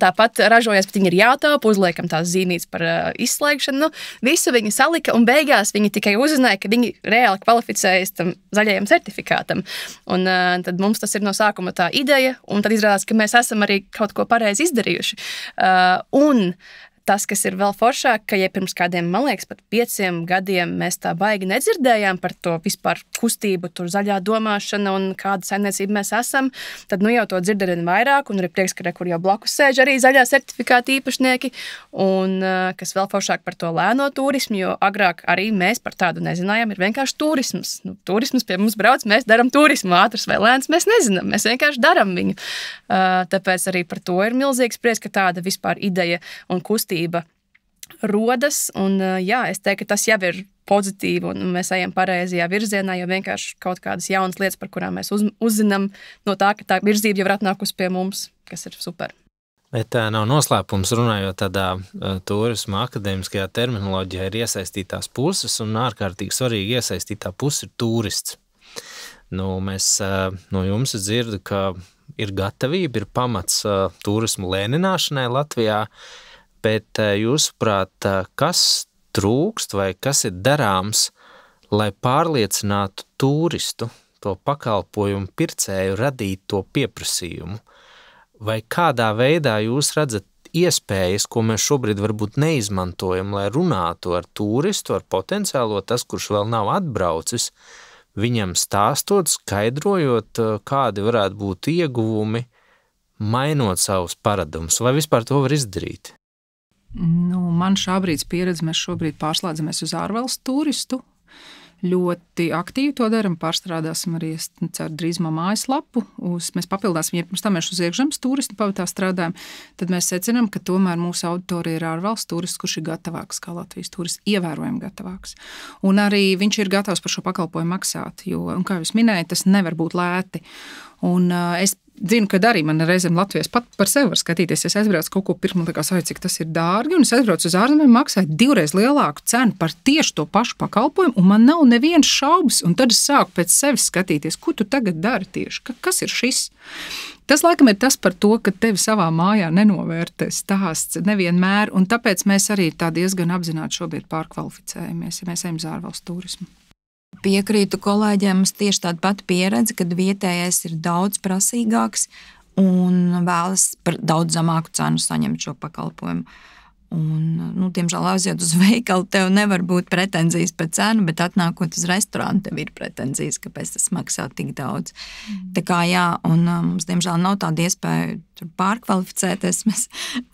tāpat ražojas, bet viņi ir jātaupa, uzliekam tās zīmītes par izslēgšanu. Visu viņi salika, un beigās viņi tikai uzzināja, ka viņi reāli kvalificējas tam zaļajam certifikātam. Un tad mums tas ir no sākuma tā ideja, un tad izrādās, ka mēs esam arī kaut ko pareizi izdarījuši. Un tas, kas ir vēl foršāk, ka ja pirms kādiem, man liekas, pat 5 gadiem mēs tā baigi nedzirdējām par to vispār kustību, tur zaļā domāšana un kāda saimniecība mēs esam, tad jau to dzird arvien vairāk, un arī prieks, ka kur jau blakus sēž arī zaļā certifikāta īpašnieki, un kas vēl foršāk par to lēno turismu, jo agrāk arī mēs par tādu nezinājām, ir vienkārši turisms. Turisms pie mums brauc, mēs daram turismu, ātrs vai lēns, mēs nezinām, mēs vienkārši daram viņu. Tāpēc arī par to ir milzīgs prieks, ka tāda vispār ideja un kustība rodas, un es teiktu, ka tas jau ir pozitīvi, un mēs ejam pareizajā virzienā, jo vienkārši kaut kādas jaunas lietas, par kurām mēs uzzinām no tā, ka tā virzība jau ir atnākusi pie mums, kas ir super. Bet nav noslēpums, runājot tādā turisma akadēmiskajā terminoloģijā, ir iesaistītās puses, un ārkārtīgi svarīgi iesaistītā puse ir turists. Mēs no jums dzirdu, ka ir gatavība, ir pamats turismu lēnināšanai Latvijā, bet jūsuprāt, kas trūkst vai kas ir darāms, lai pārliecinātu turistu, to pakalpojumu pircēju radīt to pieprasījumu? Vai kādā veidā jūs redzat iespējas, ko mēs šobrīd varbūt neizmantojam, lai runātu ar turistu, ar potenciālo tas, kurš vēl nav atbraucis, viņam stāstot, skaidrojot, kādi varētu būt ieguvumi, mainot savus paradumus, vai vispār to var izdarīt? Man šābrīd pieredze, mēs šobrīd pārslēdzamies uz ārvalstu turistu. Ļoti aktīvi to daram, pārstrādāsim arī, es ceru, drīzumā mājaslapu. Mēs papildāsim, ja pirms tam mēs uz iekšzemes turistu pavatā strādājam, tad mēs secinām, ka tomēr mūsu auditorija ir ārvalsts turists, kurš ir gatavāks kā Latvijas turists, ievērojami gatavāks. Un arī viņš ir gatavs par šo pakalpojumu maksāt, jo, un kā jūs minējat, tas nevar būt lēti. Un es zinu, ka arī man reizēm Latvijas pat par sevi var skatīties. Es aizbraucu kaut ko pirkt, man liekas, cik tas ir dārgi, un es aizbraucu uz ārzemēm, maksāju 2 reizes lielāku cenu par tieši to pašu pakalpojumu, un man nav nevienas šaubas, un tad es sāku pēc sevis skatīties, ko tu tagad dari tieši, kas ir šis? Tas, laikam, ir tas par to, ka tevi savā mājā nenovērtē stāsts nevienmēr, un tāpēc mēs arī tā diezgan apzināti šobrīd pārkvalificējamies, ja mēs ejam uz ārvalstu turismu. Piekrītu kolēģiem, mums tieši tāda pati pieredze, kad vietējais ir daudz prasīgāks un vēlas par daudz zemāku cenu saņemt šo pakalpojumu. Un, diemžēl, aiziet uz veikalu, tev nevar būt pretenzijas par cenu, bet atnākot uz restorānu, tev ir pretenzijas, kāpēc tas maksā tik daudz. Tā kā jā, un mums, diemžēl, nav tāda iespēja tur pārkvalificēties. Mēs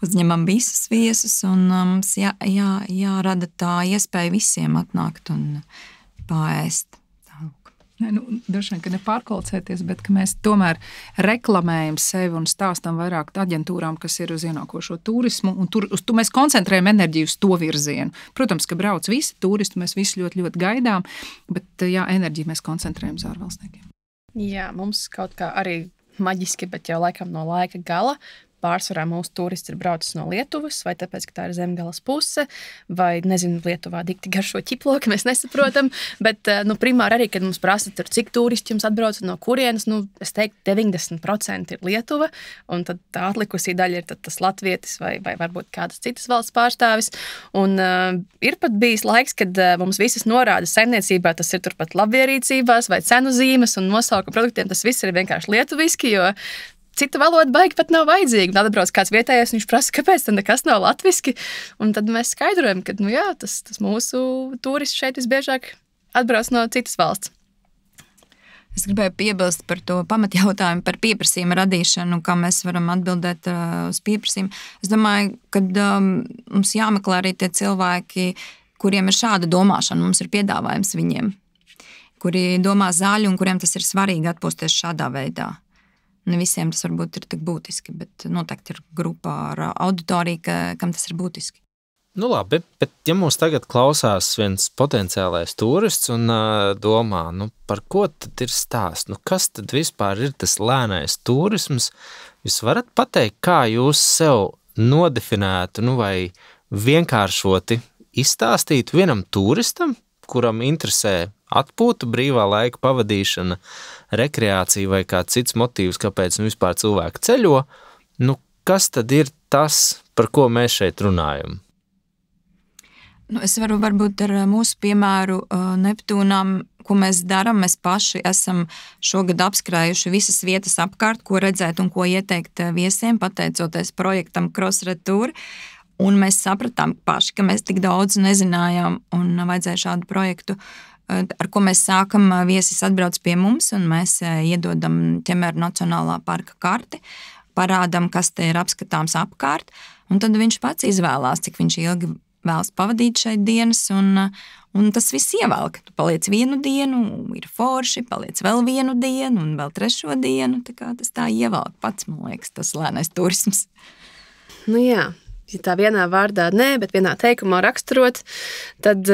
uzņemam visus viesus, un mums jārada tā iespēja visiem atnākt un paēst. Droši vien, ka ne pārkvalificēties, bet ka mēs tomēr reklamējam sevi un stāstam vairāk aģentūrām, kas ir uz ienākošo turismu, un tur mēs koncentrējam enerģiju uz to virzienu. Protams, ka brauc visi turisti, mēs visi ļoti, ļoti gaidām, bet enerģiju mēs koncentrējam uz ārvalstniekiem. Jā, mums kaut kā arī maģiski, bet jau laikam no laika gala pārsvarā mūsu turisti ir braucis no Lietuvas, vai tāpēc, ka tā ir zemgales puse, vai, nezinu, Lietuvā dikti garšo ķiploki, mēs nesaprotam, bet, primāri arī, kad mums prasa, cik turisti jums atbrauc no kurienes, es teiktu, 90% ir Lietuva, un tad tā atlikusī daļa ir tas latvietis vai varbūt kādas citas valsts pārstāvis, un ir pat bijis laiks, kad mums visas norāda saimniecībā, tas ir turpat labierīcībās vai cenu zīmes un nosaukuma produktiem, tas viss ir vienkārši lietuviski, jo cita valoda baigi pat nav vajadzīga. Tad atbrauc kāds vietējais, viņš prasa, kāpēc tad nekas nav latviski. Un tad mēs skaidrojam, ka tas mūsu turists šeit visbiežāk atbrauc no citas valsts. Es gribēju piebilst par to pamatjautājumu par pieprasījumu radīšanu, kā mēs varam atbildēt uz pieprasījumu. Es domāju, ka mums jāmeklē arī tie cilvēki, kuriem ir šāda domāšana, mums ir piedāvājums viņiem, kuri domā zaļi un kuriem tas ir svarīgi atpūsties šādā veidā. Ne visiem tas varbūt ir tik būtiski, bet noteikti ir grupā ar auditoriju, kam tas ir būtiski. Labi, bet ja mūs tagad klausās viens potenciālais turists un domā, par ko tad ir stāsts? Kas tad vispār ir tas lēnais turisms? Jūs varat pateikt, kā jūs sev nodefinētu, vai vienkāršoti izstāstītu vienam turistam, kuram interesē atpūta, brīvā laika pavadīšana, rekreācija vai kāds cits motīvs, kāpēc vispār cilvēki ceļo, kas tad ir tas, par ko mēs šeit runājam? Es varu varbūt ar mūsu piemēru Neptūnām, ko mēs darām. Mēs paši esam šogad apskrējuši visas vietas apkārt, ko redzēt un ko ieteikt viesiem, pateicoties projektam Cross Retour. Un mēs sapratām paši, ka mēs tik daudz nezinājām un vajadzēja šādu projektu, ar ko mēs sākam. Viesis atbrauc pie mums un mēs iedodam Ķemeru Nacionālā parka karti, parādam, kas te ir apskatāms apkārt, un tad viņš pats izvēlās, cik viņš ilgi vēlas pavadīt šeit dienas, un tas viss ievelk. Tu paliec vienu dienu, ir forši, paliec vēl vienu dienu un vēl 3. dienu, tas tā ievelk pats, man liekas, tas lēnais turisms. Jā. Ja tā vienā vārdā nē, bet vienā teikumā raksturot, tad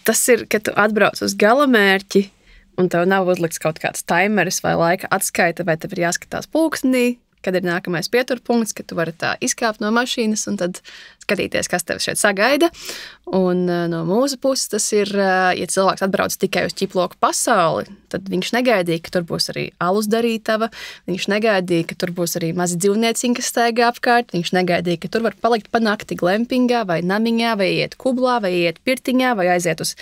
tas ir, ka tu atbrauc uz galamērķi un tev nav uzlikts kaut kāds taimeris vai laika atskaita, vai tev ir jāskatās pulkstenī, kad ir nākamais pieturpunkts, kad tu vari tā izkāpt no mašīnas un tad skatīties, kas tev šeit sagaida. Un no mūsu puses tas ir, ja cilvēks atbrauc tikai uz ķiploku pasauli, tad viņš negaidīja, ka tur būs arī alus darītava, viņš negaidīja, ka tur būs arī mazi dzīvnieciņi, kas staigā apkārt, viņš negaidīja, ka tur var palikt pa nakti glampingā vai namiņā, vai iet kublā, vai iet pirtiņā, vai aiziet uz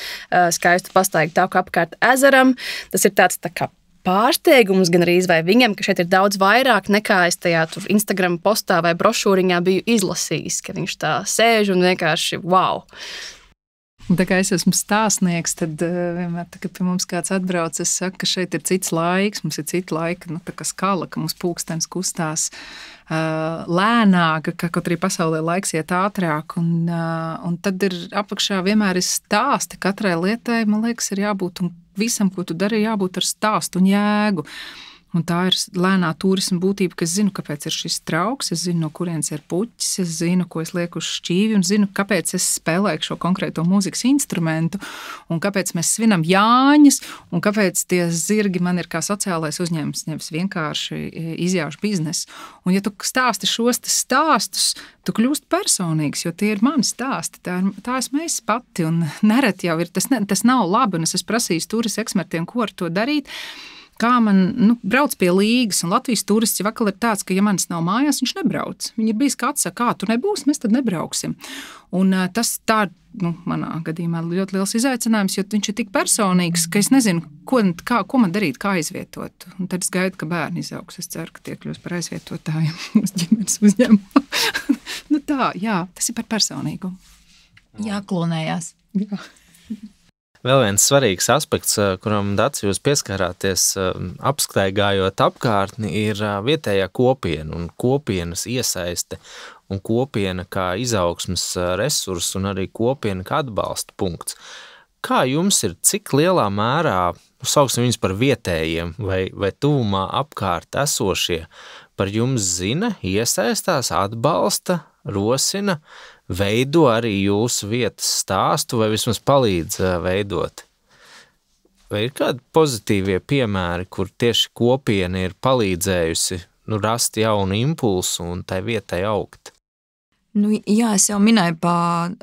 skaistu pastaigu tauku apkārt ezeram. Tas ir tāds tā kā pārsteigums gan arī vai viņam, ka šeit ir daudz vairāk nekā es tajā tur Instagram postā vai brošūriņā biju izlasījis, ka viņš tā sēž un vienkārši wow. Un tā kā es esmu stāstnieks, tad vienmēr, tā, kad pie mums kāds atbrauc, es saku, ka šeit ir cits laiks, mums ir cita laika, tā kā skala, ka mums pulkstenis kustās lēnāk, ka kaut arī pasaulē laiks iet ātrāk, un tad ir apakšā vienmēr ir stāsti, katrai lietai, man liekas, ir jābūt, un visam, ko tu dari, jābūt ar stāstu un jēgu. Un tā ir lēnā turisma būtība, ka es zinu, kāpēc ir šis trauks, es zinu, no kurienes ir puķis, es zinu, ko es lieku uz šķīvi un zinu, kāpēc es spēlēju šo konkrēto mūzikas instrumentu un kāpēc mēs svinam Jāņus un kāpēc tie zirgi man ir kā sociālais uzņēmums, nevis vienkārši izjaušu biznesu. Un ja tu stāsti šos stāstus, tu kļūst personīgs, jo tie ir mani stāsti, tā esmu es pati un nereti jau ir, tas nav labi un es esmu prasījis turis ekspertiem, ko ar to darīt. Kā man brauc pie Līgas, un Latvijas turists jau vakar ir tāds, ka ja manis nav mājās, viņš nebrauc. Viņi ir bijis kāds saka, kā tu nebūsi, mēs tad nebrauksim. Un tas tā, manā gadījumā ļoti liels izaicinājums, jo viņš ir tik personīgs, ka es nezinu, ko man darīt, kā aizvietot. Un tad es gaidu, ka bērni izaugs. Es ceru, ka tie kļūs par aizvietotājiem uz ģimenes uzņēmumu. Tā, jā, tas ir par personīgumu. Jāklonējās. Jā. Vēl viens svarīgs aspekts, kuram Daci jūs pieskarāties apstaigājot apkārtni, ir vietējā kopiena un kopienas iesaiste un kopiena kā izaugsmes resurss un arī kopiena kā atbalsta punkts. Kā jums ir, cik lielā mērā, sauksim viņus par vietējiem vai tuvumā apkārt esošie, par jums zina, iesaistās, atbalsta, rosina, veido arī jūsu vietas stāstu vai vismaz palīdz veidot? Vai ir kādi pozitīvie piemēri, kur tieši kopiena ir palīdzējusi rast jaunu impulsu un tai vietai augt? Jā, es jau minēju par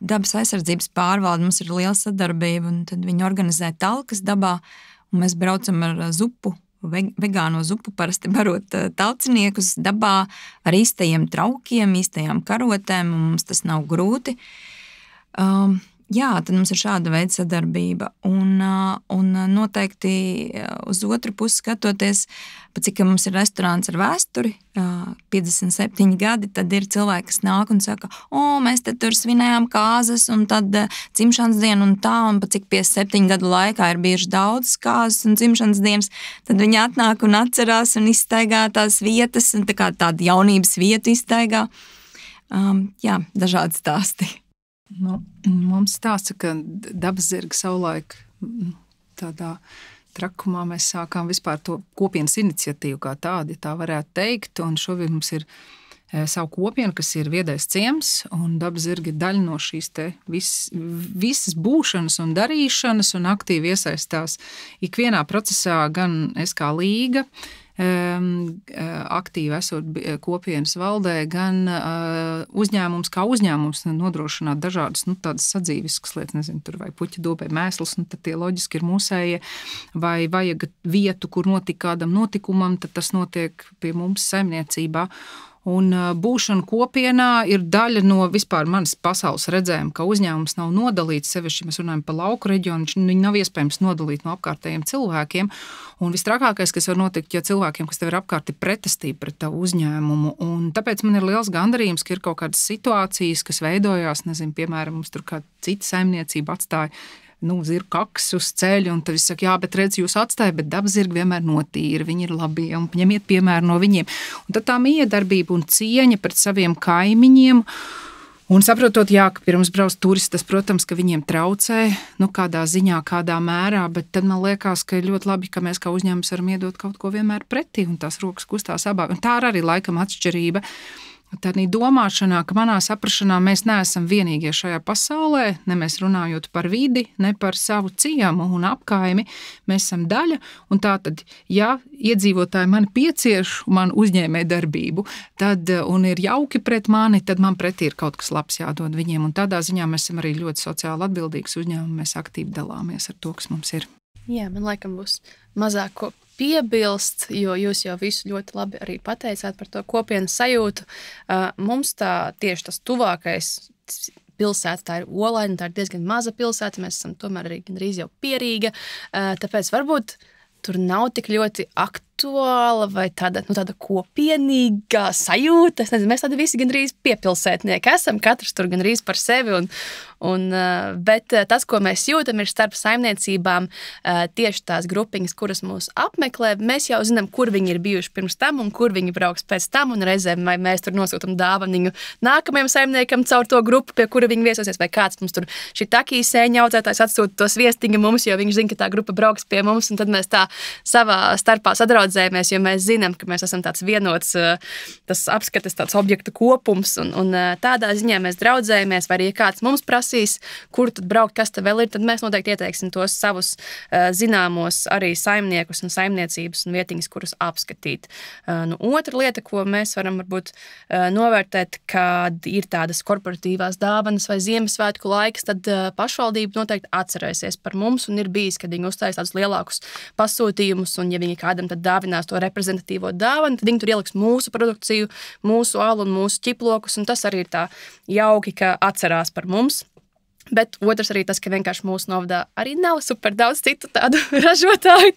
dabas aizsardzības pārvaldi, mums ir liela sadarbība, un tad viņi organizē talkas dabā, un mēs braucam ar zupu, vegāno zupu, parasti barot tauciniekus dabā ar īstajiem traukiem, īstajām karotēm, un mums tas nav grūti. Jā, tad mums ir šāda veida sadarbība, un noteikti uz otru pusi skatoties, pat cik mums ir restorāns ar vēsturi, 57 gadi, tad ir cilvēki, kas nāk un saka, mēs te tur svinējām kāzas, un tad dzimšanas dienu un tā, un pat cik 57 gadu laikā ir bijuši daudz kāzas un dzimšanas dienas, tad viņi atnāk un atcerās un izstaigā tās vietas, un tā kā tādu jaunības vietu izstaigā. Jā, dažādi stāsti. Mums stāsta, ka dabas zirga savulaik tādā trakumā mēs sākām vispār to kopienas iniciatīvu kā tādu, ja tā varētu teikt, un šobrīd mums ir savu kopienu, kas ir viedais ciems, un dabas zirga ir daļa no šīs te visas būšanas un darīšanas, un aktīvi iesaistās ikvienā procesā, gan es kā līga, aktīvi esot kopienas valdē, gan uzņēmums kā uzņēmums nodrošināt dažādas tādas sadzīviskas lietas, nezinu, tur vai puķa dobē mēsls, tad tie loģiski ir mūsējie, vai vajag vietu, kur notika kādam notikumam, tad tas notiek pie mums saimniecībā. Un būšana kopienā ir daļa no vispār manas pasaules redzējuma, ka uzņēmums nav nodalīts, sevišķi mēs runājam par lauku reģionu, viņi nav iespējams nodalīt no apkārtējiem cilvēkiem. Un vistrakākais, kas var notikt, ja cilvēkiem, kas tev ir apkārt, ir pretestība pret tavu uzņēmumu. Un tāpēc man ir liels gandarījums, ka ir kaut kādas situācijas, kas veidojās, nezinu, piemēram, mums tur kāda cita saimniecība atstāja zirgu kakas uz ceļu, un tad viss saka, jā, bet redz, jūs atstāja, bet dabas zirgi vienmēr notīra, viņi ir labi, un ņemiet piemēru no viņiem. Un tad tā miedarbība un cieņa pret saviem kaimiņiem, un saprotot, jā, ka pirms brauc turisti, tas, protams, ka viņiem traucē, kādā ziņā, kādā mērā, bet tad man liekas, ka ir ļoti labi, ka mēs kā uzņēmums varam iedot kaut ko vienmēr pretī, un tās rokas kustās abāk. Un tā ir arī laikam atšķirība tādā domāšanā, ka manā saprašanā mēs neesam vienīgie šajā pasaulē, ne mēs runājot par vidi, ne par savu ciemu un apkaimi, mēs esam daļa, un tātad, ja iedzīvotāji mani piecieš, man uzņēmē darbību, tad, un ir jauki pret mani, tad man pretī ir kaut kas labs jādod viņiem, un tādā ziņā mēs esam arī ļoti sociāli atbildīgs uzņēmumi, mēs aktīvi dalāmies ar to, kas mums ir. Jā, man laikam būs mazāk ko piebilst, jo jūs jau visu ļoti labi arī pateicāt par to kopienas sajūtu. Mums tieši tas tuvākais pilsēta, tā ir Olaina, tā ir diezgan maza pilsēta, mēs esam tomēr arī gandrīz jau Pierīga, tāpēc varbūt tur nav tik ļoti aktuāla vai tāda kopienīga sajūta. Es nezinu, mēs tādi visi gandrīz piepilsētnieki esam, katrs tur gandrīz par sevi, bet tas, ko mēs jūtam, ir starp saimniecībām tieši tās grupiņas, kuras mūs apmeklē. Mēs jau zinām, kur viņi ir bijuši pirms tam un kur viņi brauks pēc tam, un reizēm mēs tur nosūtam dāvaniņu nākamajam saimniekam caur to grupu, pie kura viņi viesosies, vai kāds mums tur šī takī sēņa audzētājs atsūta tos viestiņu mums, jo viņš zina, ka tā grupa brauks pie mums, un tad mēs tā savā starpā sadraudzējamies, jo mēs zinām, ka mēs esam tāds vienots, tas apskates tāds objektu kopums, un tādā ziņā mēs draudzējamies, vai arī ja kāds mums prasīs, kur tad braukt, kas te vēl ir, tad mēs noteikti ieteiksim tos savus zināmos arī saimniekus un saimniecības un vietiņas, kurus apskatīt. Otra lieta, ko mēs varam varbūt novērtēt, kad ir tādas korporatīvās dāvanas vai Ziemassvētku laiks, tad pašvaldība noteikti atcerēsies par mums, un ir bijis, kad viņi uztais tādus lielākus pasūtījumus, un ja viņi kādam tad dāvinās to reprezentatīvo dāvanu, tad viņi tur ieliks mūsu produkciju, mūsu alu un mūsu ķiplokus, un tas arī ir tā jauki, ka atcerās par mums. Bet otrs arī tas, ka vienkārši mūsu novadā arī nav super daudz citu tādu ražotāju,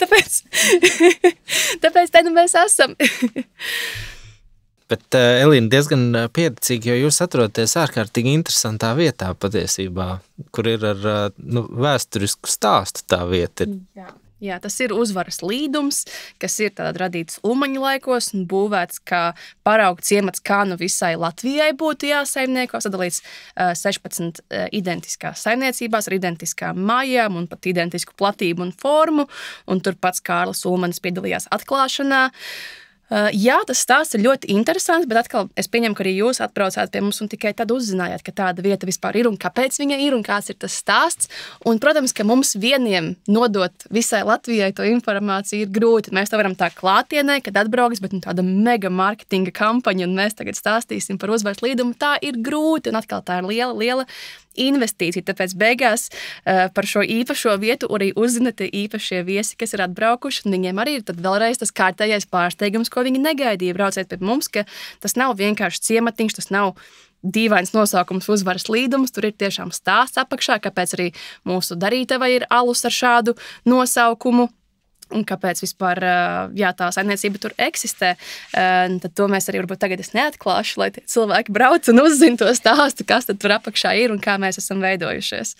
tāpēc te nu mēs esam. Bet, Elīna, diezgan pieticīgi, jo jūs atrodaties ārkārtīgi interesantā vietā patiesībā, kur ir ar vēsturisku stāstu tā vieta. Jā, tas ir Uzvaras līdums, kas ir radīts Ulmaņu laikos un būvēts kā paraugu ciemats, kā nu visai Latvijai būtu jāsaimnieko, sadalīts 16 identiskās saimniecībās ar identiskām mājām un pat identisku platību un formu, un tur pats Kārlis Ulmanis piedalījās atklāšanā. Jā, tas stāsts ir ļoti interesants, bet atkal es pieņemu, ka arī jūs atbraucāt pie mums un tikai tad uzzinājāt, ka tāda vieta vispār ir un kāpēc viņa ir un kāds ir tas stāsts. Un, protams, ka mums vieniem nodot visai Latvijai to informāciju ir grūti. Mēs to varam tā klātienē, kad atbrauks, bet tāda mega marketinga kampaņa un mēs tagad stāstīsim par Uzvaras līdumu, tā ir grūti un atkal tā ir liela investīcija, tāpēc beigās par šo īpašo vietu arī uzzina tie īpašie viesi, kas ir atbraukuši, un viņiem arī ir tad vēlreiz tas kārtējais pārsteigums, ko viņi negaidīja braucēt pie mums, ka tas nav vienkārši ciematiņš, tas nav dīvains nosaukums Uzvaras līdums, tur ir tiešām stāsts apakšā, kāpēc arī mūsu darītava ir alus ar šādu nosaukumu. Un kāpēc vispār tā saimniecība tur eksistē, tad to mēs arī varbūt tagad es neatklāšu, lai tie cilvēki brauc un uzzina to stāstu, kas tad tur apakšā ir un kā mēs esam veidojušies.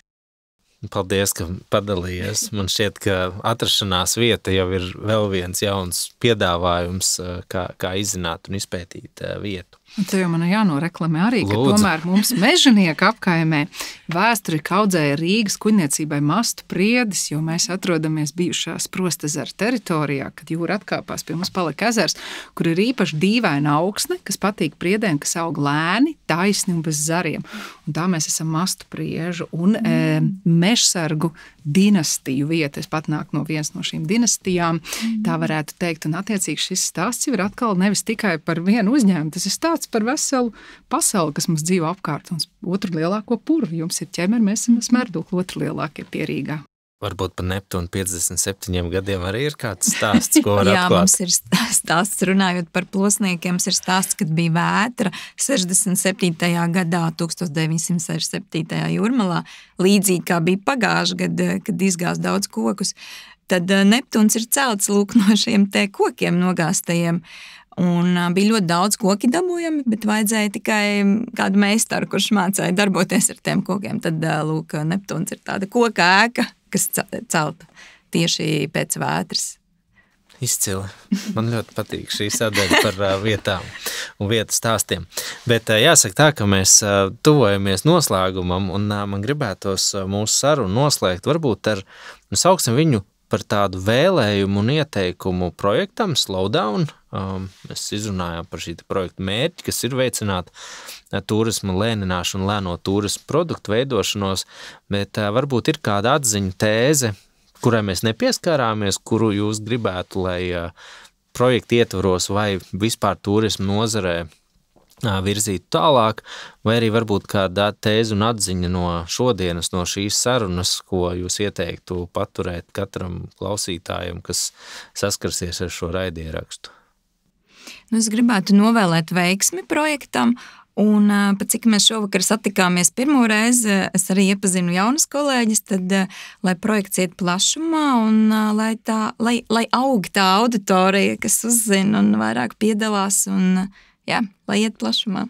Paldies, ka padalījies. Man šķiet, ka atrašanās vieta jau ir vēl viens jauns piedāvājums, kā izzināt un izpētīt vietu. Un te jau man jānoreklamē arī, ka Lūdzu. tomēr mums Mežanieka apkaimē vēsturiski audzēja Rīgas kuģniecībai mastu priedis, jo mēs atrodamies bijušās Prostezera teritorijā, kad jūra atkāpās pie mums palika ezers, kur ir īpaši dīvaina augsne, kas patīk priedēm, kas aug lēni, taisni un bez zariem. Un tā mēs esam mastu priežu un mežsargu dinastiju vieta. Es pat nāku no vienas no šīm dinastijām, tā varētu teikt, un attiecīgi šis stāsts jau ir atkal nevis tikai par vienu uzņēmumu, tas ir stāsts par veselu pasauli, kas mums dzīvo apkārt, un otru lielāko purvu. Jums ir ķemeri, mēs esam Smerdukli, otru lielākie Pierīgā. Varbūt par Neptūnu 57 gadiem arī ir kāds stāsts, ko var Jā, atklāt. mums ir stāsts, runājot par plosniekiem, mums ir stāsts, kad bija vētra 67. gadā, 1967. Jūrmalā, līdzīgi kā bija pagājuši gadu, kad izgāz daudz kokus. Tad Neptūns ir celts lūk no šiem te kokiem nogāstajiem. Un bija ļoti daudz koki dabūjami, bet vajadzēja tikai kādu meistaru, kurš mācēja darboties ar tiem kokiem. Tad, lūk, Neptūns ir tāda koka ēka, kas celta tieši pēc vētras. Izcili. Man ļoti patīk šī sadaļa par vietām un vietu stāstiem. Bet jāsaka tā, ka mēs tuvojamies noslēgumam, un man gribētos mūsu sarunu noslēgt varbūt ar, sauksim viņu, par tādu vēlējumu un ieteikumu projektam Slowdown. Mēs izrunājām par šī projekta mērķi, kas ir veicināt turismu lēnināšanu, lēno turismu produktu veidošanos, bet varbūt ir kāda atziņa tēze, kurai mēs nepieskārāmies, kuru jūs gribētu, lai projekta ietvaros vai vispār turismu nozarē virzītu tālāk, vai arī varbūt kāda tēze un atziņa no šodienas, no šīs sarunas, ko jūs ieteiktu paturēt katram klausītājam, kas saskarsies ar šo raidierakstu? Es gribētu novēlēt veiksmi projektam, un pat cik mēs šovakar satikāmies pirmo reizi, es arī iepazinu jaunas kolēģis, tad lai projekts iet plašumā un lai aug tā auditorija, kas uzzina un vairāk piedalās un jā, lai iet plašumā.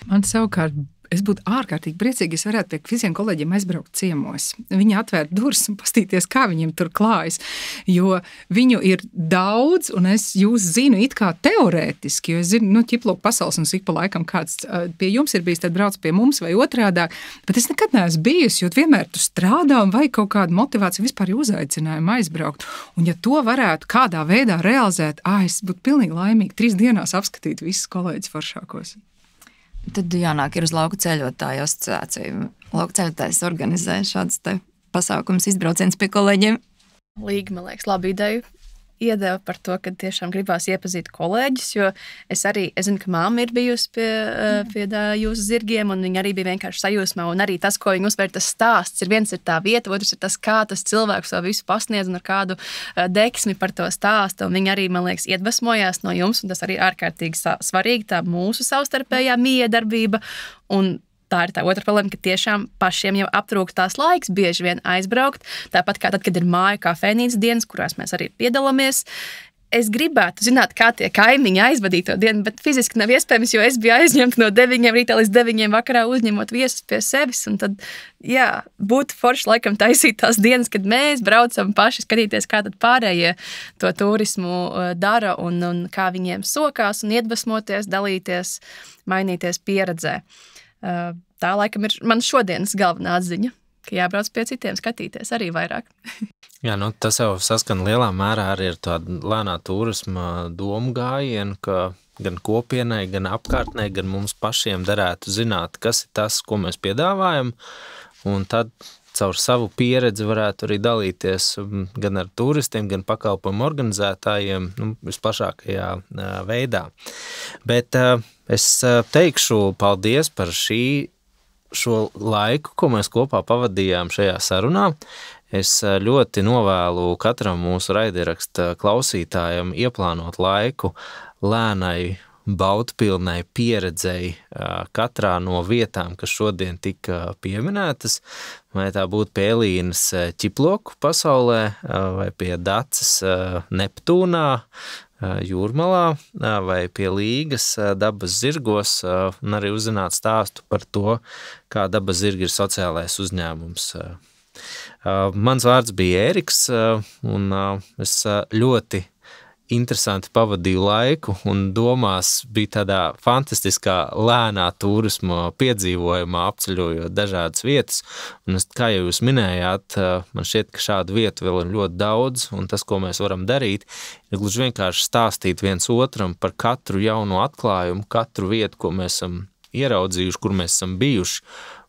Man savukārt, es būtu ārkārtīgi priecīgi, es varētu pie visiem kolēģiem aizbraukt ciemos. Viņi atvērt durvis un pastīties, kā viņiem tur klājas, jo viņu ir daudz, un es jūs zinu it kā teorētiski, jo es zinu, ķiploku pasaules un ik pa laikam kāds pie jums ir bijis, tad brauc pie mums vai otrādāk, bet es nekad neesmu bijusi, jo vienmēr tu strādā un vai kaut kādu motivāciju vispār uzaicinājumu aizbraukt. Un ja to varētu kādā veidā realizēt, es būtu pilnīgi laimīgi 3 dienās apskatīt visus kolēģis foršākos. Tad jānāk ir uz lauku ceļotāju asociāciju. Lauku ceļotājs organizē šādas te pasākums, izbrauciens pie kolēģiem. Līga, man liekas, labu ideju iedeva par to, ka tiešām gribās iepazīt kolēģis, jo es zinu, ka mamma ir bijusi pie jūsu zirgiem, un viņa arī bija vienkārši sajūsmā, un arī tas, ko viņa uzsver, tas stāsts, viens ir tā vieta, otrs ir tas, kā tas cilvēks to visu pasniedz un ar kādu deksmi par to stāstu, un viņa arī, man liekas, iedvesmojās no jums, un tas arī ārkārtīgi svarīgi, tā mūsu savstarpējā miedarbība, un tā ir tā otra problēma, ka tiešām pašiem jau aptrūkst tās laiks bieži vien aizbraukt. Tāpat kā tad, kad ir māju kafejnīcas dienas, kurās mēs arī piedalāmies. Es gribētu zināt, kā tie kaimiņi aizvadīja to dienu, bet fiziski nav iespējams, jo es biju aizņemta no 9 rītā līdz 9 vakarā uzņemot viesus pie sevis. Un tad, būtu forši laikam taisīt tās dienas, kad mēs braucam paši skatīties, kā tad pārējie to turismu dara un kā viņiem sokās un iedvesmoties, dalīties, mainīties pieredzē. Tā laikam ir man šodienas galvenā atziņa, ka jābrauc pie citiem skatīties arī vairāk. Jā, tas jau saskan lielā mērā arī ar tādu lēnā turisma domu gājienu, ka gan kopienai, gan apkārtnē, gan mums pašiem derētu zināt, kas ir tas, ko mēs piedāvājam, un tad caur savu pieredzi varētu arī dalīties gan ar turistiem, gan pakalpojumu organizētājiem visplašākajā veidā. Bet es teikšu paldies par šo laiku, ko mēs kopā pavadījām šajā sarunā. Es ļoti novēlu katram mūsu raidieraksta klausītājam ieplānot laiku lēnai, baudpilnai pieredzei katrā no vietām, kas šodien tika pieminētas, vai tā būtu pie Elīnas ķiploku pasaulē, vai pie Dacas Neptūnā, Jūrmalā, vai pie Līgas dabas zirgos, un arī uzzināt stāstu par to, kā dabas zirgi ir sociālais uzņēmums. Mans vārds bija Ēriks, un es ļoti interesanti pavadīju laiku un domās bija tādā fantastiskā lēnā turisma piedzīvojumā, apceļojot dažādas vietas. Un kā jau jūs minējāt, man šķiet, ka šādu vietu vēl ir ļoti daudz, un tas, ko mēs varam darīt, ir gluži vienkārši stāstīt viens otram par katru jaunu atklājumu, katru vietu, ko mēs esam ieraudzījuši, kur mēs esam bijuši,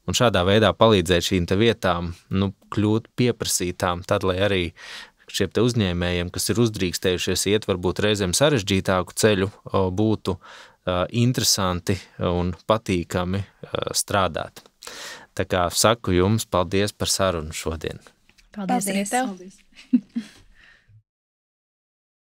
un šādā veidā palīdzēt šīm te vietām kļūt pieprasītām, tad, lai arī šiem te uzņēmējiem, kas ir uzdrīkstējušies iet varbūt reizēm sarežģītāku ceļu, būtu interesanti un patīkami strādāt. Tā kā saku jums paldies par sarunu šodien. Paldies arī tev. Paldies.